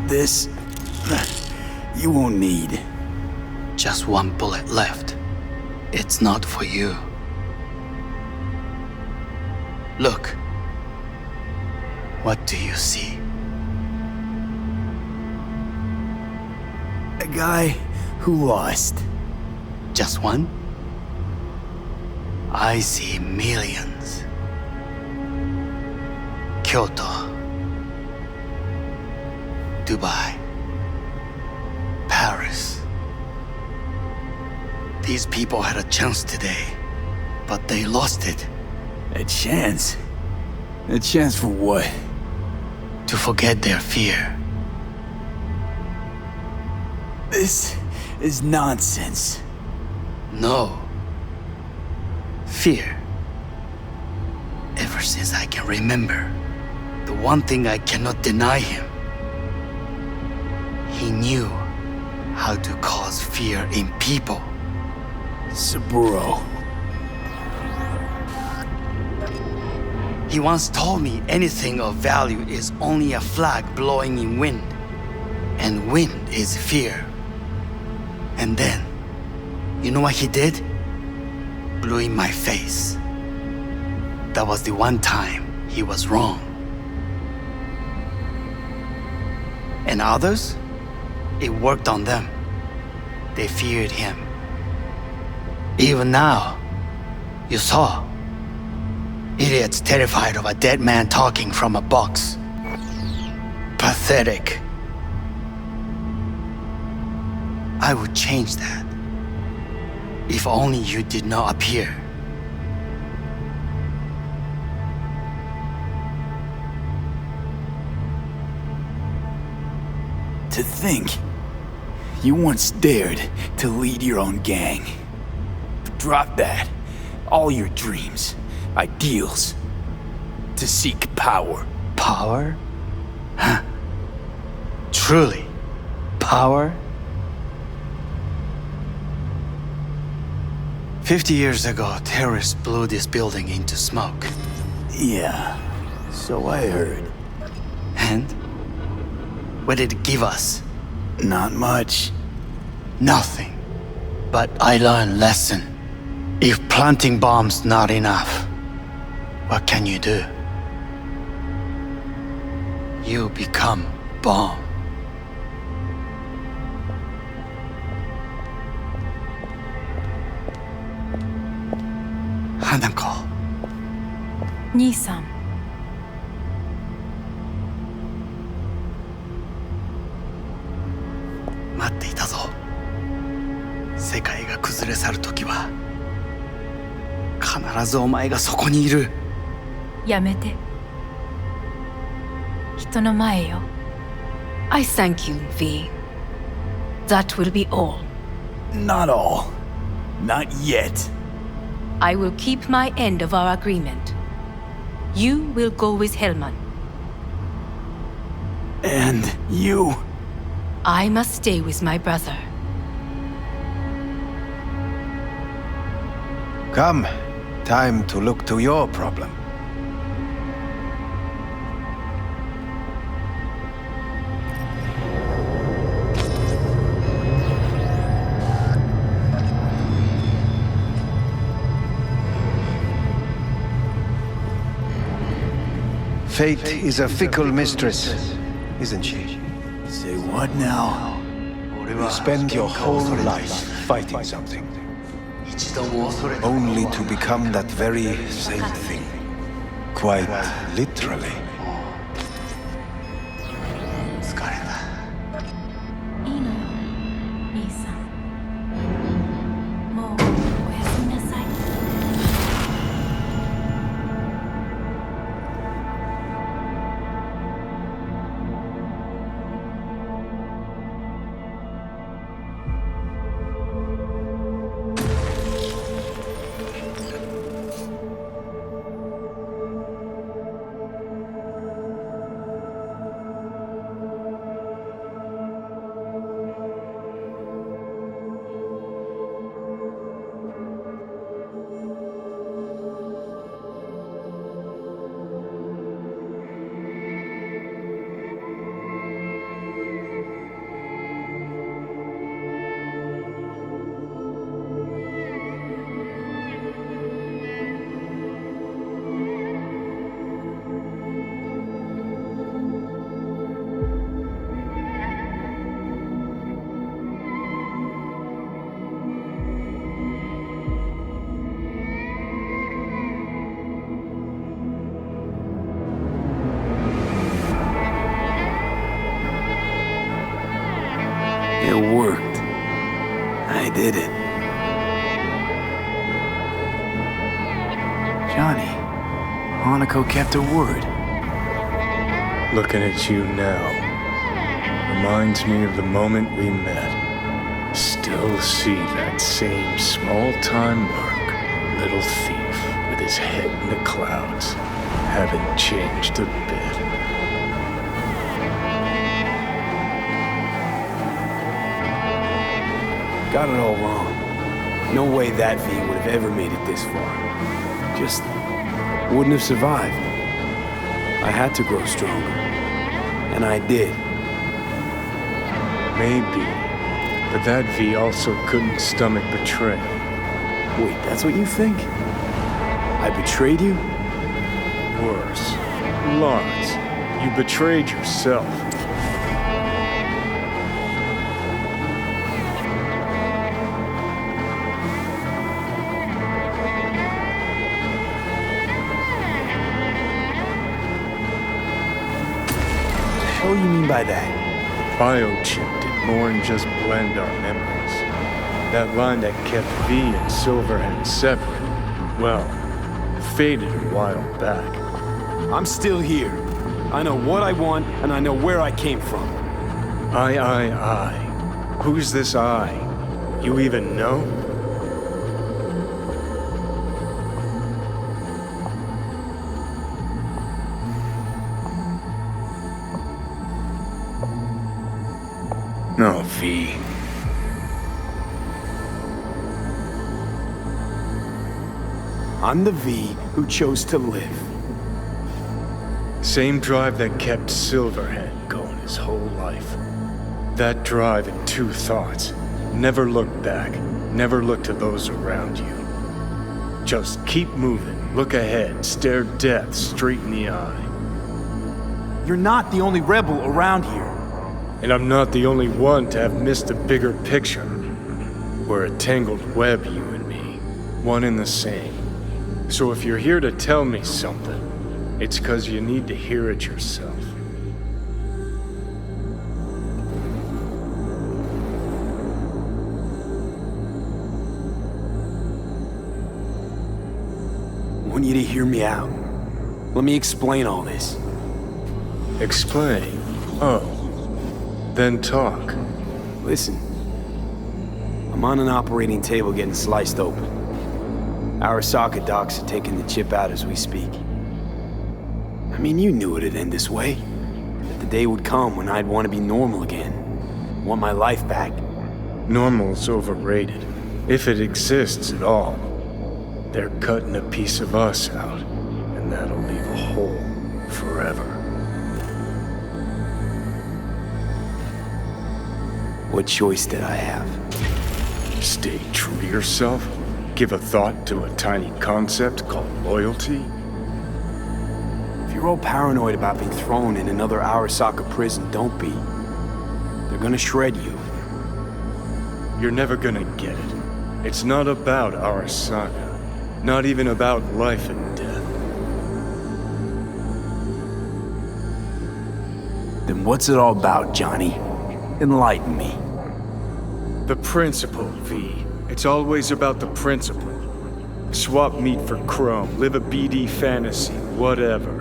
This, you won't need. Just one bullet left. It's not for you. Look. What do you see? A guy who lost. Just one? I see millions. Kyoto. Dubai. Paris. These people had a chance today, but they lost it. A chance? A chance for what? To forget their fear. This is nonsense. No. Fear. Ever since I can remember, the one thing I cannot deny him. He knew how to cause fear in people. Saburo. He once told me anything of value is only a flag blowing in wind. And wind is fear. And then, you know what he did? Blew in my face. That was the one time he was wrong. And others? It worked on them. They feared him. Even now, you saw. Idiots terrified of a dead man talking from a box. Pathetic. I would change that. If only you did not appear. To think, you once dared to lead your own gang. Drop that. All your dreams, ideals. To seek power. Power? Huh. Truly, power? 50 years ago, terrorists blew this building into smoke. Yeah, so I heard. And? What did it give us? Not much. Nothing. But I learned a lesson. If planting bombs not enough, what can you do? You become bomb. Hanako. 兄さん。待っていたぞ。世界が崩れ去る時は必ずお前がそこにいる。やめて。人の前よ。I thank you, V. That will be all. Not all. Not yet. I will keep my end of our agreement. You will go with Hellman. And you? I must stay with my brother. Come. Time to look to your problem. Fate is a fickle mistress, isn't she? Say what now? You spend your whole life fighting something, only to become that very same thing. Quite literally. いいのよ、兄さん。もうおやすみなさい。It worked. I did it. Johnny, Hanako kept her word. Looking at you now reminds me of the moment we met. Still see that same small-time mark, little thief with his head in the clouds. Haven't changed a bit. Got it all wrong. No way that V would have ever made it this far. Just wouldn't have survived. I had to grow stronger. And I did. Maybe. But that V also couldn't stomach betrayal. Wait, that's what you think? I betrayed you? Worse. Lots. You betrayed yourself. What do you mean by that? Biochip did more than just blend our memories. That line that kept V and Silverhand separate, well, faded a while back. I'm still here. I know what I want, and I know where I came from. I. Who's this I? You even know? No, V. I'm the V who chose to live. Same drive that kept Silverhand going his whole life. That drive and two thoughts. Never look back. Never look to those around you. Just keep moving. Look ahead. Stare death straight in the eye. You're not the only rebel around here. And I'm not the only one to have missed the bigger picture. We're a tangled web, you and me. One and the same. So if you're here to tell me something, it's 'cause you need to hear it yourself. I want you to hear me out. Let me explain all this. Explain? Oh. Then talk. Listen. I'm on an operating table getting sliced open. Arasaka docs are taking the chip out as we speak. I mean, you knew it'd end this way. That the day would come when I'd want to be normal again. Want my life back. Normal's overrated. If it exists at all. They're cutting a piece of us out, and that'll leave a hole forever. What choice did I have? Stay true to yourself? Give a thought to a tiny concept called loyalty? If you're all paranoid about being thrown in another Arasaka prison, don't be. They're gonna shred you. You're never gonna get it. It's not about Arasaka. Not even about life and death. Then what's it all about, Johnny? Enlighten me. The principle, V. It's always about the principle. Swap meat for chrome, live a BD fantasy, whatever.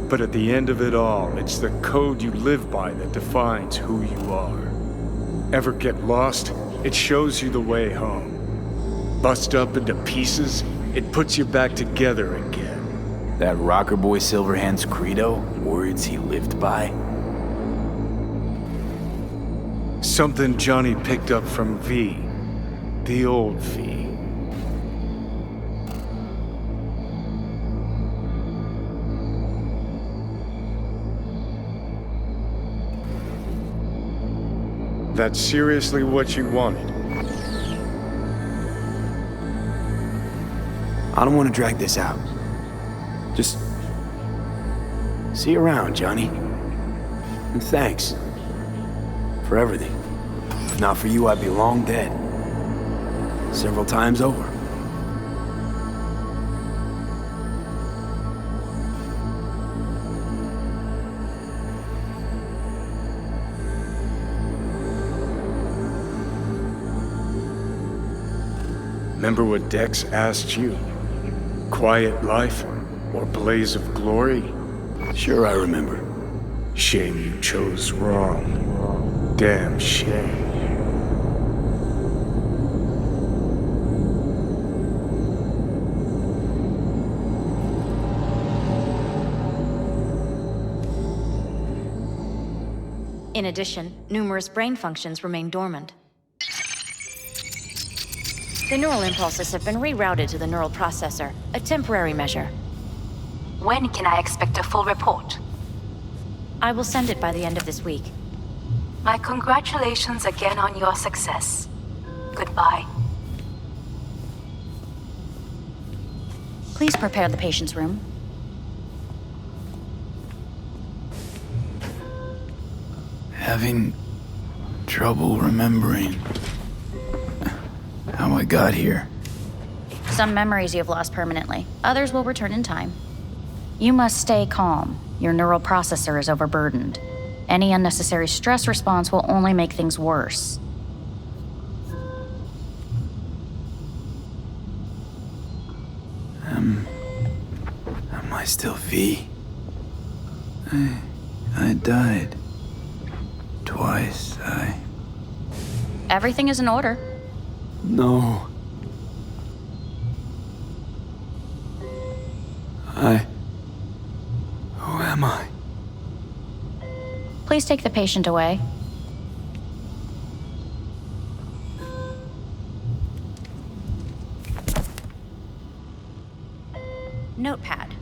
But at the end of it all, it's the code you live by that defines who you are. Ever get lost? It shows you the way home. Bust up into pieces? It puts you back together again. That rocker boy Silverhand's credo? Words he lived by? Something Johnny picked up from V. The old V. That's seriously what you wanted? I don't want to drag this out. Just see you around, Johnny. And thanks for everything. If not for you, I'd be long dead. Several times over. Remember what Dex asked you? Quiet life or blaze of glory? Sure, I remember. Shame you chose wrong. Damn shame. In addition, numerous brain functions remain dormant. The neural impulses have been rerouted to the neural processor, a temporary measure. When can I expect a full report? I will send it by the end of this week. My congratulations again on your success. Goodbye. Please prepare the patient's room. Having trouble remembering how I got here. Some memories you have lost permanently. Others will return in time. You must stay calm. Your neural processor is overburdened. Any unnecessary stress response will only make things worse. Am I still V? I died. Twice, Everything is in order. No. Who am I? Please take the patient away. Notepad.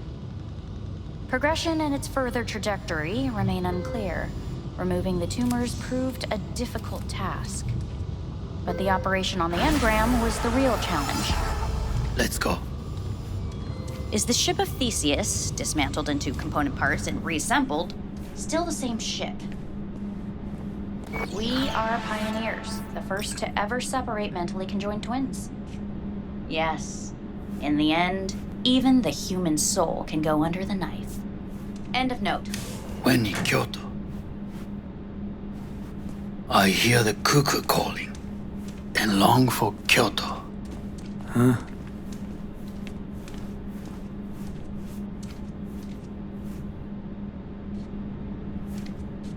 Progression and its further trajectory remain unclear. Removing the tumors proved a difficult task. But the operation on the engram was the real challenge. Let's go. Is the ship of Theseus, dismantled into component parts and reassembled, still the same ship? We are pioneers, the first to ever separate mentally conjoined twins. Yes, in the end, even the human soul can go under the knife. End of note. When in Kyoto, I hear the cuckoo calling and long for Kyoto. Huh?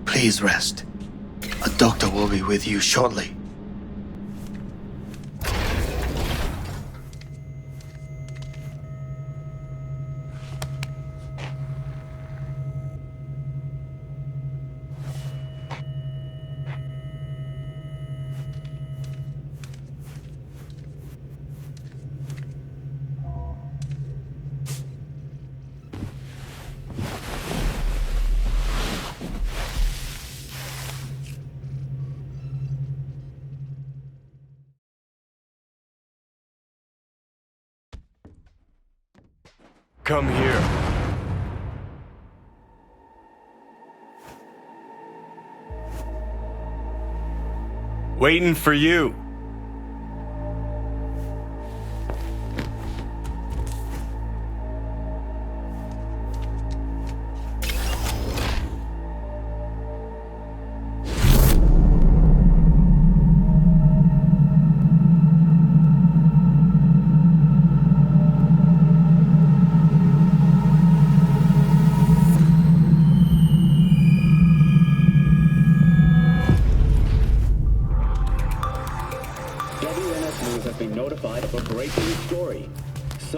Please rest. A doctor will be with you shortly. Come here. Waiting for you.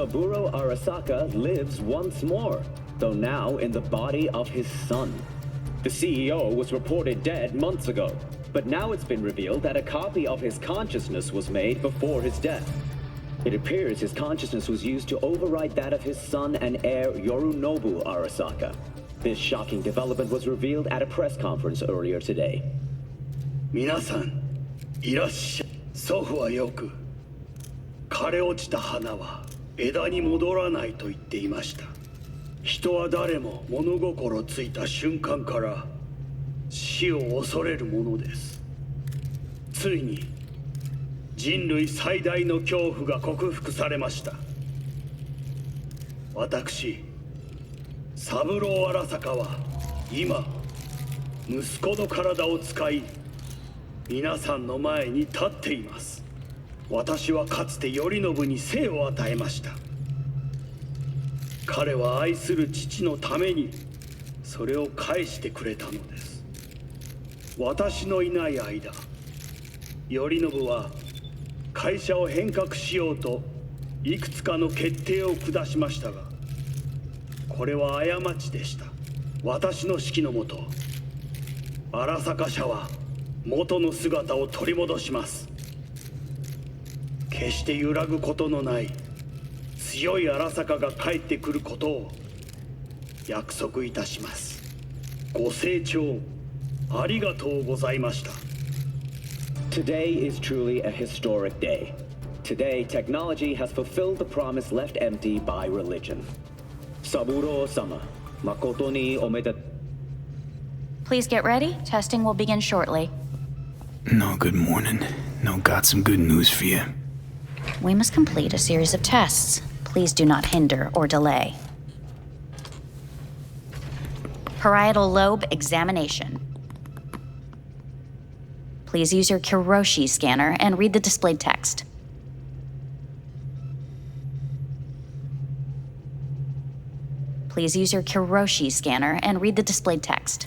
Saburo Arasaka lives once more, though now in the body of his son. The CEO was reported dead months ago, but now it's been revealed that a copy of his consciousness was made before his death. It appears his consciousness was used to override that of his son and heir Yorinobu Arasaka. This shocking development was revealed at a press conference earlier today. 皆さん、いらっしゃい。祖父はよく、枯れ落ちた花は枝に戻らないと言っていました。人は誰も物心ついた瞬間から死を恐れるものです。ついに人類最大の恐怖が克服されました。私、三郎荒坂は今息子の体を使い皆さんの前に立っています。私はかつて頼信に生を与えました。彼は愛する父のためにそれを返してくれたのです。私のいない間、頼信は会社を変革しようといくつかの決定を下しましたが、これは過ちでした。私の指揮のもと、荒坂社は元の姿を取り戻します。決して揺らぐことのない強い荒坂が帰ってくることを約束いたします。ご清聴ありがとうございました。 Today is truly a historic day. Today, technology has fulfilled the promise left empty by religion. Saburo-sama, makoto ni omedet. Please get ready. Testing will begin shortly. No, good morning. No, got some good news for you. We must complete a series of tests. Please do not hinder or delay. Parietal lobe examination. Please use your Kiroshi scanner and read the displayed text. Please use your Kiroshi scanner and read the displayed text.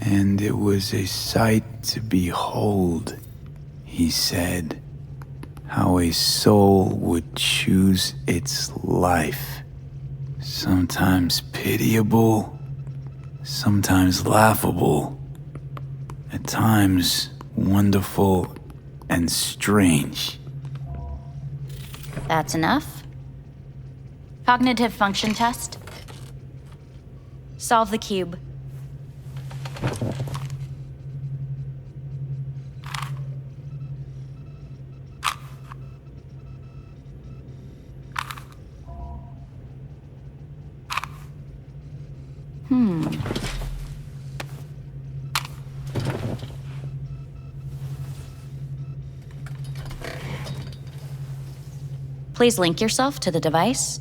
And it was a sight to behold, he said, how a soul would choose its life. Sometimes pitiable, sometimes laughable, at times wonderful and strange. That's enough. Cognitive function test. Solve the cube. Please link yourself to the device.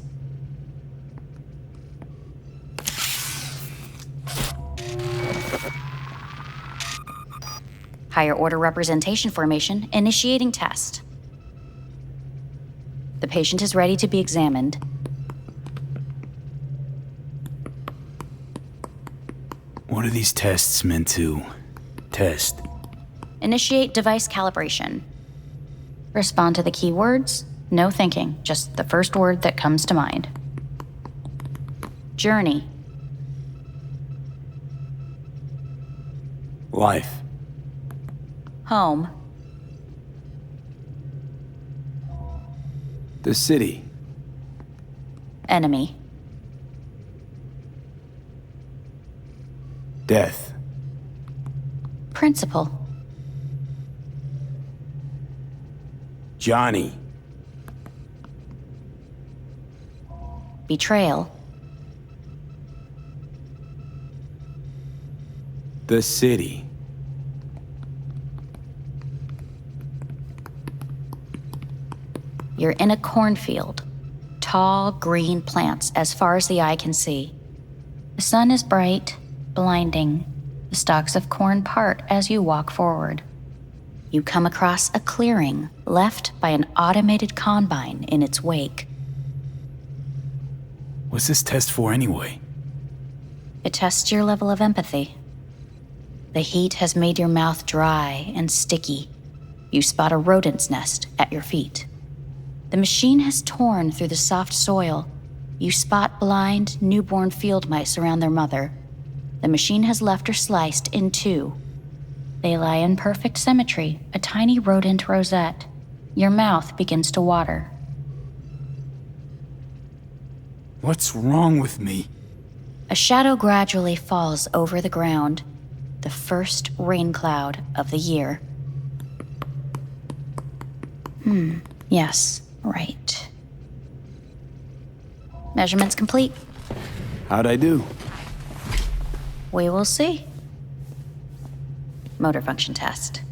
Higher order representation formation, initiating test. The patient is ready to be examined. What are these tests meant to test? Initiate device calibration. Respond to the keywords. No thinking, just the first word that comes to mind. Journey. Life. Home. The city. Enemy. Death. Principal. Johnny. Betrayal. The city. You're in a cornfield. Tall, green plants as far as the eye can see. The sun is bright, blinding. The stalks of corn part as you walk forward. You come across a clearing left by an automated combine in its wake. What's this test for anyway? It tests your level of empathy. The heat has made your mouth dry and sticky. You spot a rodent's nest at your feet. The machine has torn through the soft soil. You spot blind, newborn field mice around their mother. The machine has left her sliced in two. They lie in perfect symmetry, a tiny rodent rosette. Your mouth begins to water. What's wrong with me? A shadow gradually falls over the ground, the first rain cloud of the year. Yes, right. Measurements complete. How'd I do? We will see. Motor function test.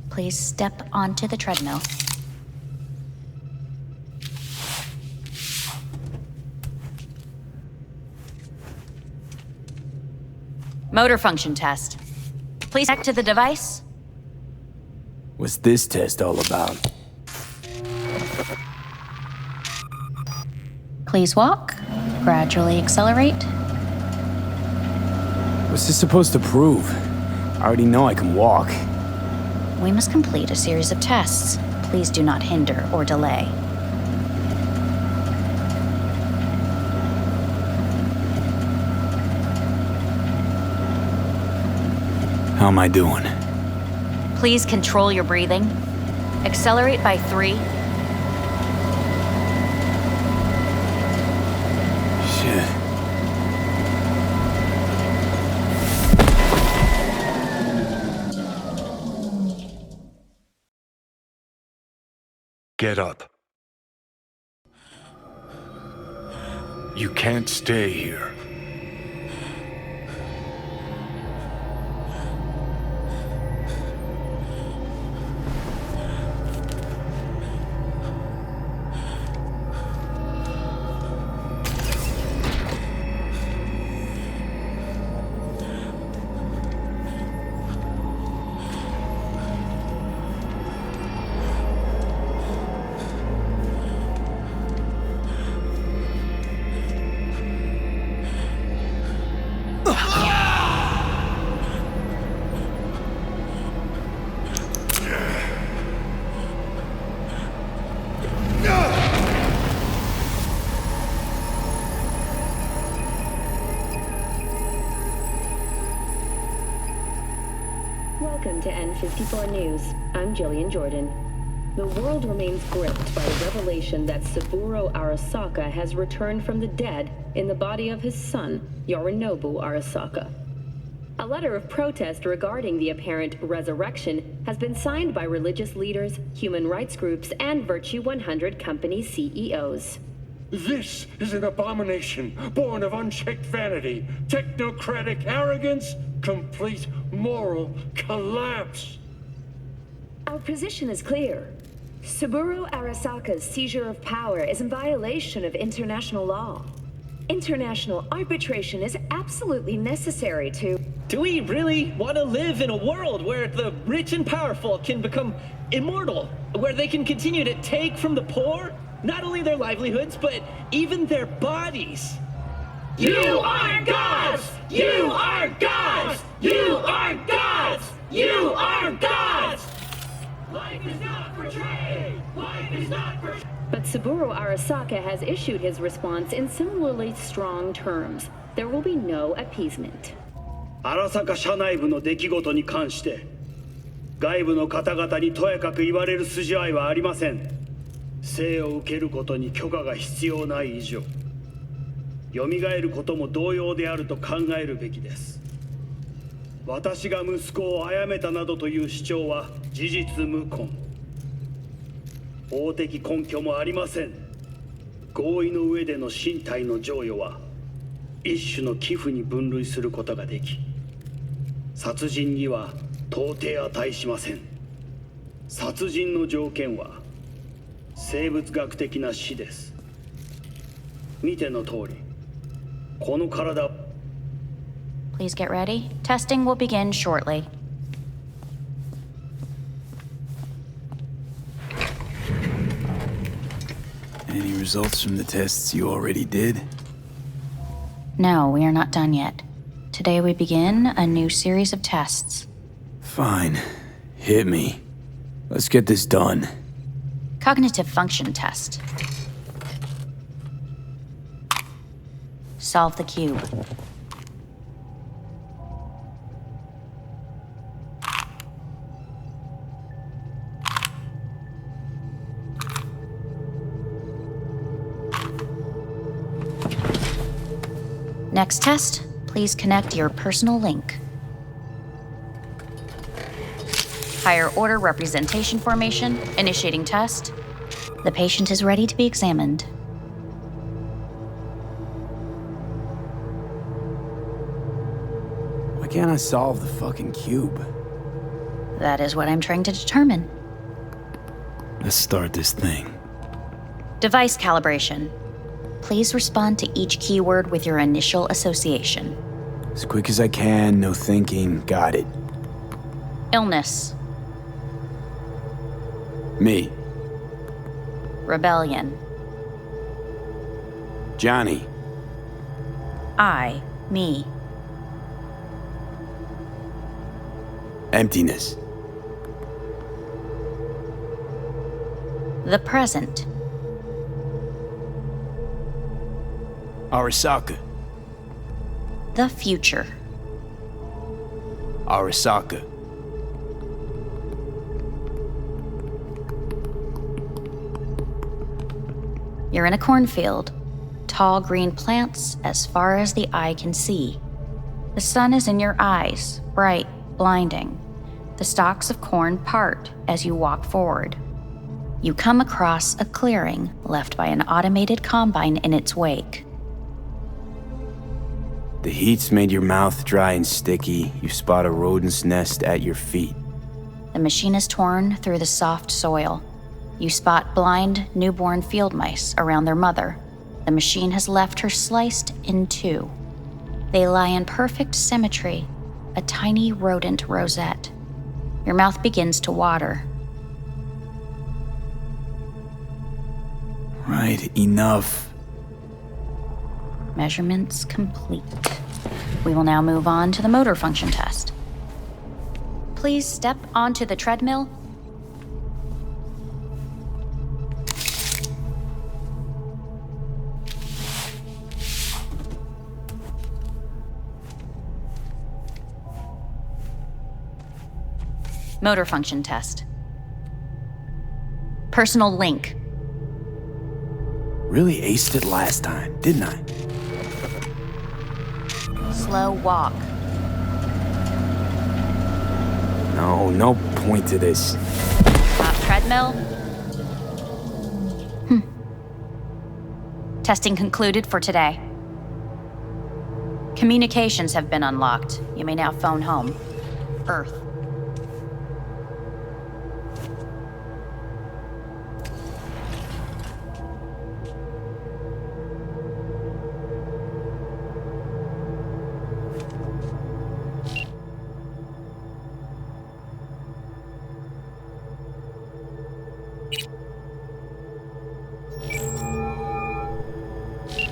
Please step onto the treadmill. Motor function test. Please connect to the device. What's this test all about? Please walk. Gradually accelerate. What's this supposed to prove? I already know I can walk. We must complete a series of tests. Please do not hinder or delay. How am I doing? Please control your breathing. Accelerate by 3. Shit. get up. You can't stay here. Welcome to N54 News. I'm Jillian Jordan. The world remains gripped by the revelation that Saburo Arasaka has returned from the dead in the body of his son, Yorinobu Arasaka. A letter of protest regarding the apparent resurrection has been signed by religious leaders, human rights groups, and Virtue 100 company CEOs. This is an abomination born of unchecked vanity, technocratic arrogance, complete moral collapse. Our position is clear. Saburo Arasaka's seizure of power is in violation of international law. International arbitration is absolutely necessary to... Do we really want to live in a world where the rich and powerful can become immortal? Where they can continue to take from the poor? Not only their livelihoods, but even their bodies. You are gods! You are gods! You are gods! You are gods! Life is not for trade! Life is not for... But Saburo Arasaka has issued his response in similarly strong terms. There will be no appeasement. 荒坂社内部の出来事に関して外部の方々にとやかく言われる筋合いはありません。生を受けることに許可が必要ない以上、蘇ることも同様であると考えるべきです。私が息子を殺めたなどという主張は事実無根。法的根拠もありません。合意の上での身体の贈与は一種の寄付に分類することができ、殺人には到底値しません。殺人の条件は生物学的な死です。見ての通り、この体。 Please get ready. Testing will begin shortly. Any results from the tests you already did? No, we are not done yet. Today we begin a new series of tests. Fine. Hit me. Let's get this done. Cognitive function test. Solve the cube. Next test, please connect your personal link. Higher order representation formation, initiating test. The patient is ready to be examined. Why can't I solve the fucking cube? That is what I'm trying to determine. Let's start this thing. Device calibration. Please respond to each keyword with your initial association. As quick as I can, no thinking. Got it. Illness. Me. Rebellion. Johnny. I. Me. Emptiness. The present. Arasaka. The future. Arasaka. You're in a cornfield. Tall green plants as far as the eye can see. The sun is in your eyes, bright, blinding. The stalks of corn part as you walk forward. You come across a clearing left by an automated combine in its wake. The heat's made your mouth dry and sticky. You spot a rodent's nest at your feet. The machine is torn through the soft soil. You spot blind, newborn field mice around their mother. The machine has left her sliced in two. They lie in perfect symmetry, a tiny rodent rosette. Your mouth begins to water. Right, enough. Measurements complete. We will now move on to the motor function test. Please step onto the treadmill. Motor function test. Personal link. Really aced it last time, didn't I? Slow walk. No point to this. Top treadmill. Testing concluded for today. Communications have been unlocked. You may now phone home. Earth.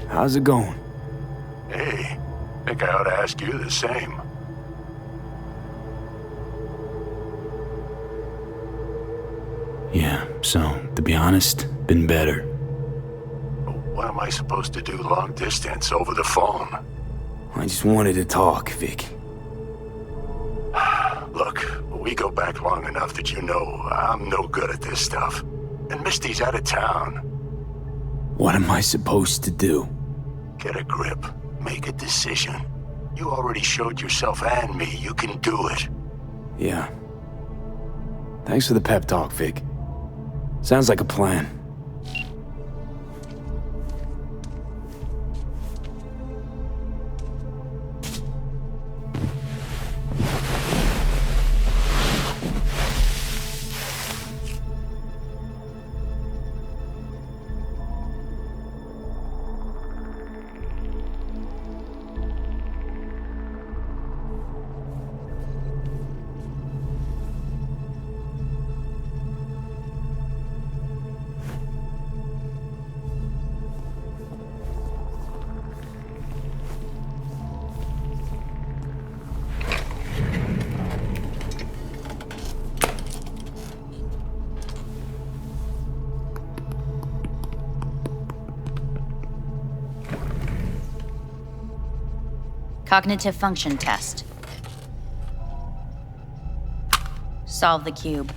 How's it going? Hey, think I ought to ask you the same. Yeah, so, to be honest, been better. What am I supposed to do long distance over the phone? I just wanted to talk, Vic. Look, we go back long enough that you know I'm no good at this stuff. And Misty's out of town. What am I supposed to do? Get a grip. Make a decision. You already showed yourself and me you can do it. Yeah. Thanks for the pep talk, Vic. Sounds like a plan. Cognitive function test. Solve the cube.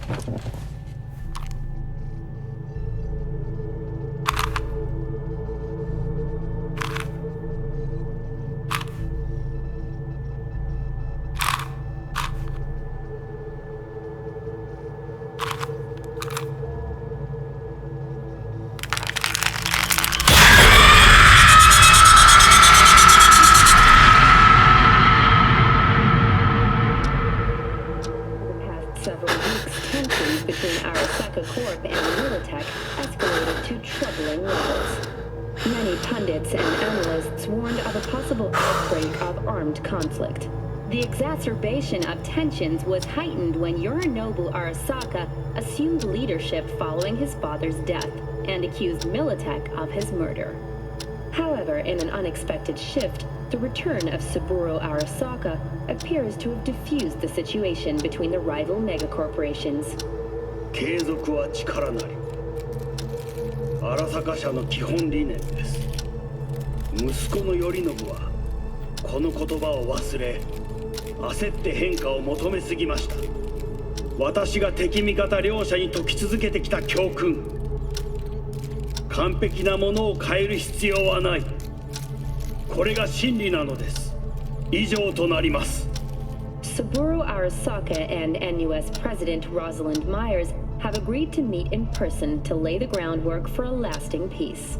Conflict. The exacerbation of tensions was heightened when Yorinobu Arasaka assumed leadership following his father's death and accused Militech of his murder. However, in an unexpected shift, the return of Saburo Arasaka appears to have diffused the situation between the rival megacorporations. 継続は力なり。荒坂社の基本理念です。息子の頼信はこの言葉を忘れ、焦って変化を求めすぎました。私が敵味方両者に説き続けてきた教訓。完璧なものを変える必要はない。これが真理なのです。以上となります。Saburo Arasaka and NUS President Rosalind Myers have agreed to meet in person to lay the groundwork for a lasting peace.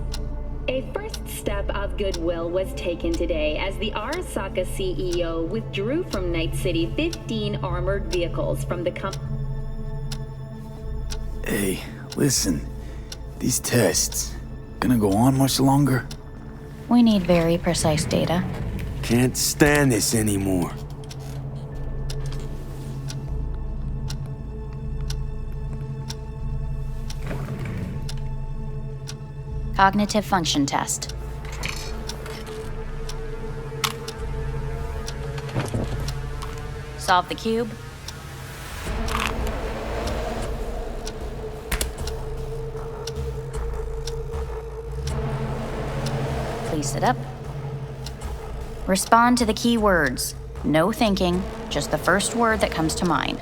A first step of goodwill was taken today as the Arasaka CEO withdrew from Night City 15 armored vehicles from the Hey, listen. These tests, gonna go on much longer? We need very precise data. Can't stand this anymore. Cognitive function test. Solve the cube. Please sit up. Respond to the key words. No thinking, just the first word that comes to mind.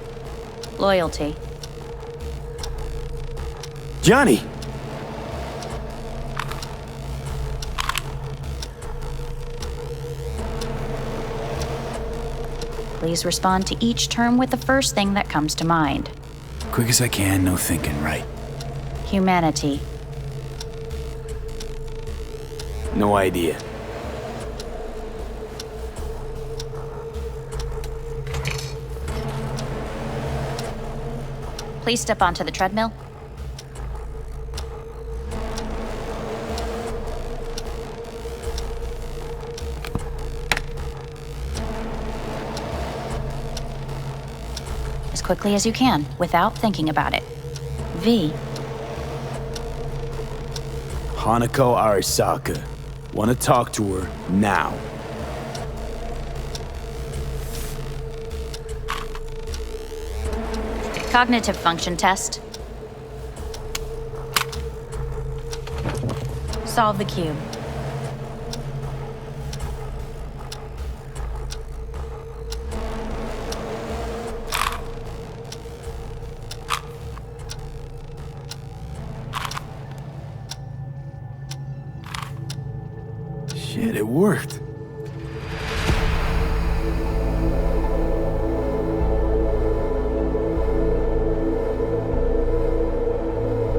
Loyalty. Johnny! Please respond to each term with the first thing that comes to mind. Quick as I can, no thinking, right? Humanity. No idea. Please step onto the treadmill. As quickly as you can, without thinking about it. V. Hanako Arasaka. Want to talk to her now. Cognitive function test. Solve the cube. Shit, it worked.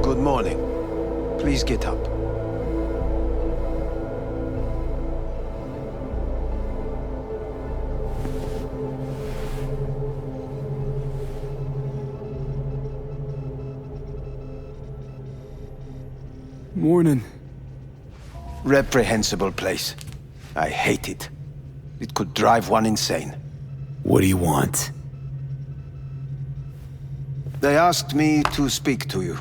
Good morning. Please get up. Morning. Reprehensible place. I hate it. It could drive one insane. What do you want? They asked me to speak to you.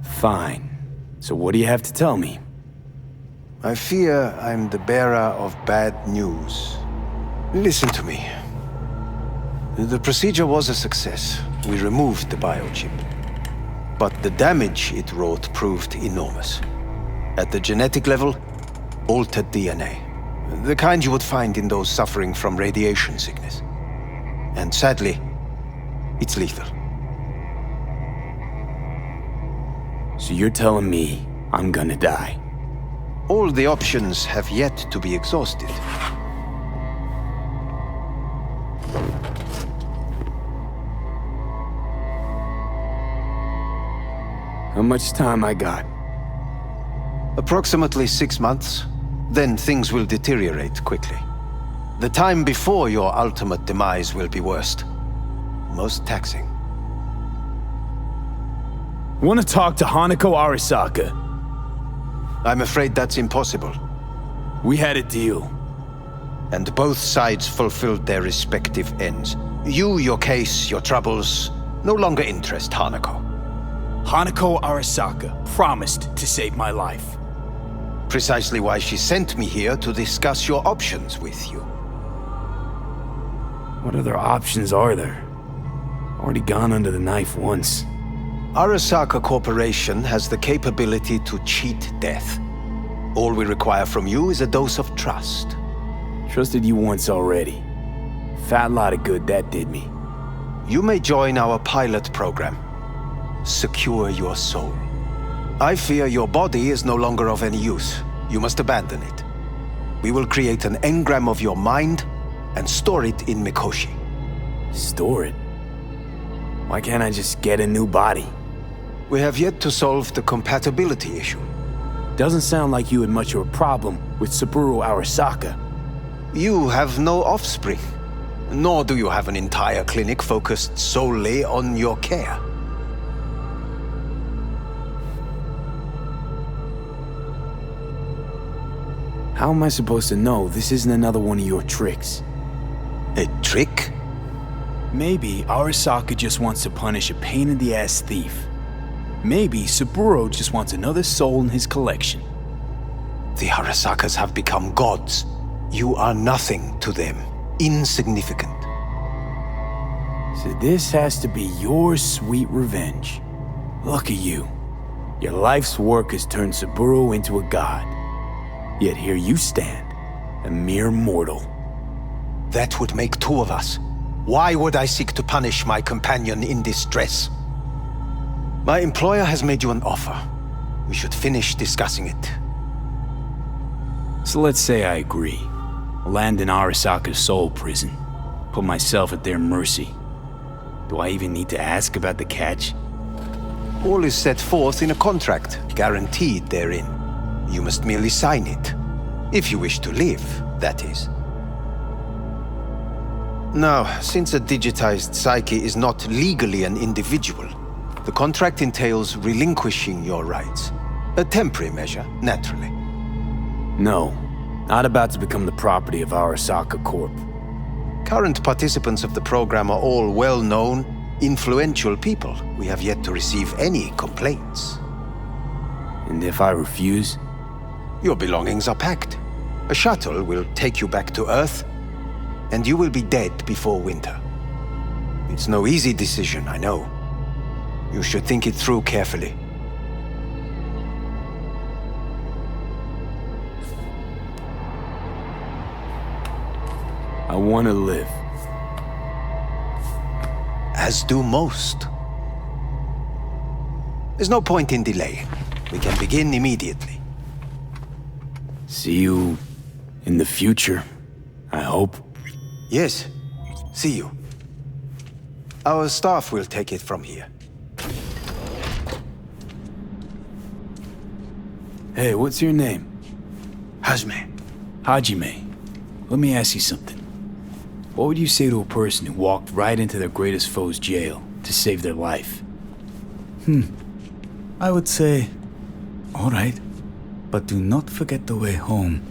Fine. So what do you have to tell me? I fear I'm the bearer of bad news. Listen to me. The procedure was a success. We removed the biochip. But the damage it wrought proved enormous. At the genetic level, altered DNA. The kind you would find in those suffering from radiation sickness. And sadly, it's lethal. So you're telling me I'm gonna die? All the options have yet to be exhausted. How much time I got? Approximately 6 months. Then things will deteriorate quickly. The time before your ultimate demise will be worst. Most taxing. Want to talk to Hanako Arasaka? I'm afraid that's impossible. We had a deal. And both sides fulfilled their respective ends. You, your case, your troubles, no longer interest Hanako. Hanako Arasaka promised to save my life. Precisely why she sent me here to discuss your options with you. What other options are there? Already gone under the knife once. Arasaka Corporation has the capability to cheat death. All we require from you is a dose of trust. Trusted you once already. Fat lot of good that did me. You may join our pilot program. Secure your soul. I fear your body is no longer of any use. You must abandon it. We will create an engram of your mind and store it in Mikoshi. Store it? Why can't I just get a new body? We have yet to solve the compatibility issue. Doesn't sound like you had much of a problem with Saburo Arasaka. You have no offspring, nor do you have an entire clinic focused solely on your care. How am I supposed to know this isn't another one of your tricks? A trick? Maybe Arasaka just wants to punish a pain-in-the-ass thief. Maybe Saburo just wants another soul in his collection. The Arasakas have become gods. You are nothing to them. Insignificant. So this has to be your sweet revenge. Look at you. Your life's work has turned Saburo into a god. Yet here you stand, a mere mortal. That would make two of us. Why would I seek to punish my companion in distress? My employer has made you an offer. We should finish discussing it. So let's say I agree. Land in Arasaka's soul prison. Put myself at their mercy. Do I even need to ask about the catch? All is set forth in a contract, guaranteed therein. You must merely sign it. If you wish to live, that is. Now, since a digitized psyche is not legally an individual, the contract entails relinquishing your rights. A temporary measure, naturally. No, not about to become the property of Arasaka Corp. Current participants of the program are all well-known, influential people. We have yet to receive any complaints. And if I refuse? Your belongings are packed. A shuttle will take you back to Earth, and you will be dead before winter. It's no easy decision, I know. You should think it through carefully. I want to live. As do most. There's no point in delaying. We can begin immediately. See you in the future, I hope. Yes, see you. Our staff will take it from here. Hey, what's your name? Hajime. Hajime. Let me ask you something. What would you say to a person who walked right into their greatest foe's jail to save their life? I would say, all right, but do not forget the way home.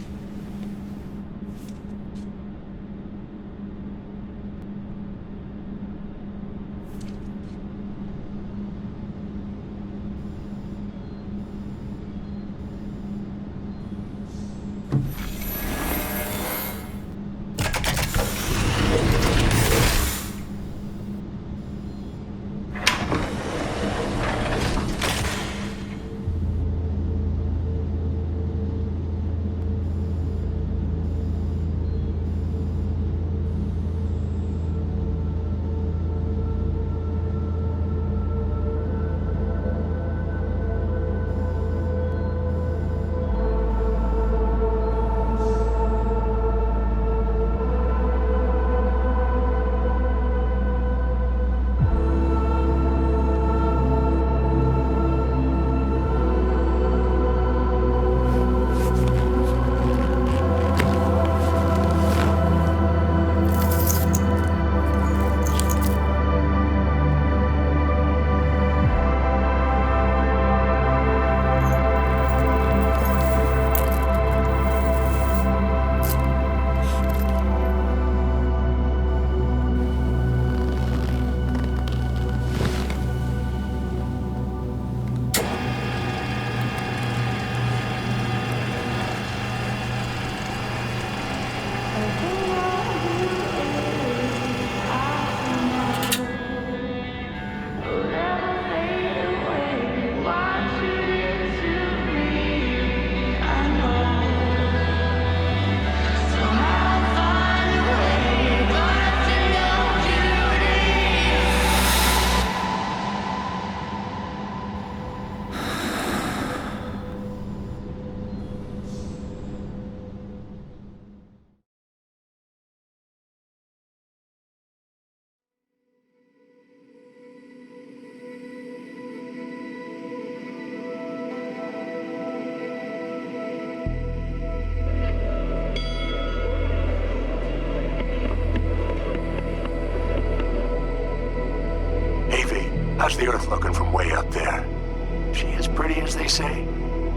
How's the Earth looking from way up there? She as pretty as they say?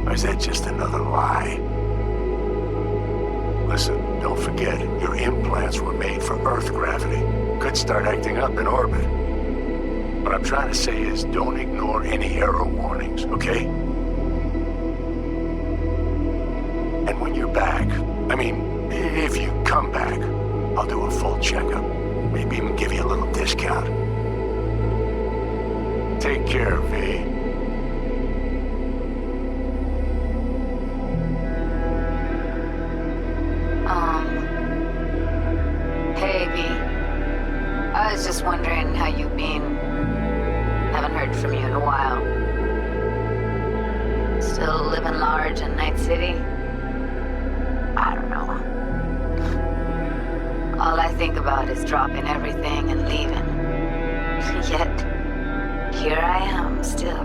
Or is that just another lie? Listen, don't forget, your implants were made for Earth gravity. Could start acting up in orbit. What I'm trying to say is, don't ignore any error warnings, okay? And when you're back, I mean, if you come back, I'll do a full checkup. Maybe even give you a little discount. Take care, V. Hey, V. I was just wondering how you've been. Haven't heard from you in a while. Still living large in Night City? I don't know. All I think about is dropping everything and leaving. Yet, here I am, still.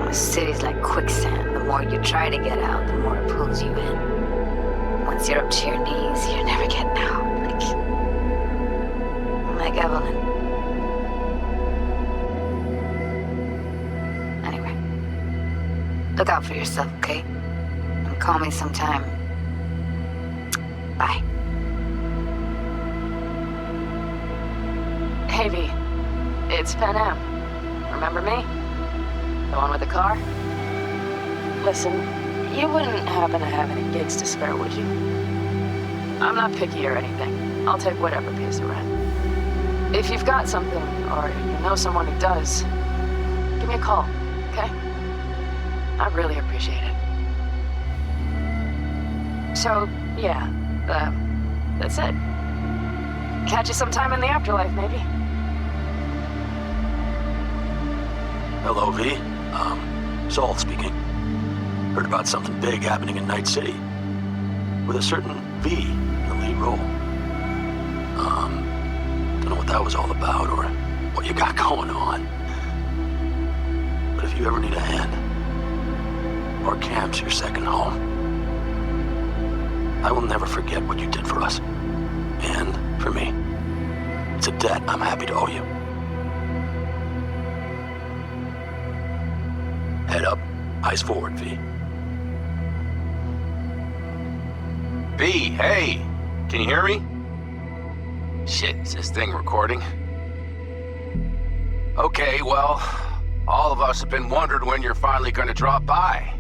The city's like quicksand. The more you try to get out, the more it pulls you in. Once you're up to your knees, you're never getting out. Like Evelyn. Anyway. Look out for yourself, okay? And call me sometime. Bye. Hey, V. It's Pan Am. Remember me? The one with the car? Listen, you wouldn't happen to have any gigs to spare, would you? I'm not picky or anything. I'll take whatever pays the rent. If you've got something, or you know someone who does, give me a call, okay? I'd really appreciate it. So, yeah, that's it. Catch you sometime in the afterlife, maybe. Hello, V. Saul speaking. Heard about something big happening in Night City. With a certain V in the lead role. Don't know what that was all about or what you got going on. But if you ever need a hand, or camp's your second home, I will never forget what you did for us. And for me. It's a debt I'm happy to owe you. Head up, eyes forward, V. V, hey! Can you hear me? Shit, is this thing recording? Okay, well, all of us have been wondering when you're finally gonna drop by.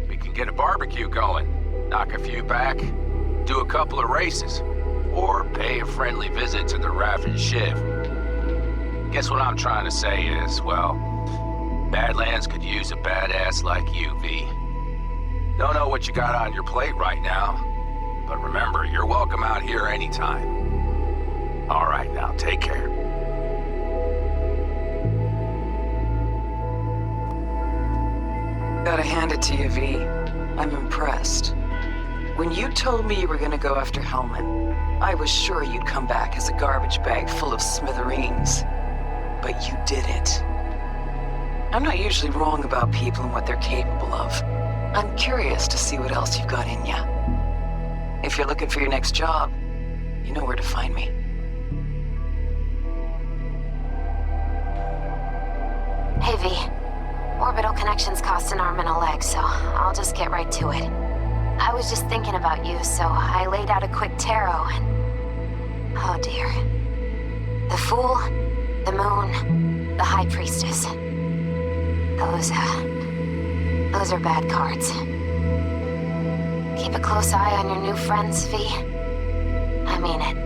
We can get a barbecue going, knock a few back, do a couple of races, or pay a friendly visit to the Raff and Shiv. Guess what I'm trying to say is, well, Badlands could use a badass like you, V. Don't know what you got on your plate right now, but remember, you're welcome out here anytime. All right, now, take care. Gotta hand it to you, V. I'm impressed. When you told me you were gonna go after Hellman, I was sure you'd come back as a garbage bag full of smithereens. But you didn't. I'm not usually wrong about people and what they're capable of. I'm curious to see what else you've got in ya. If you're looking for your next job, you know where to find me. Hey, V. Orbital connections cost an arm and a leg, so I'll just get right to it. I was just thinking about you, so I laid out a quick tarot and... oh dear. The Fool, the Moon, the High Priestess. Those are bad cards. Keep a close eye on your new friends, V. I mean it.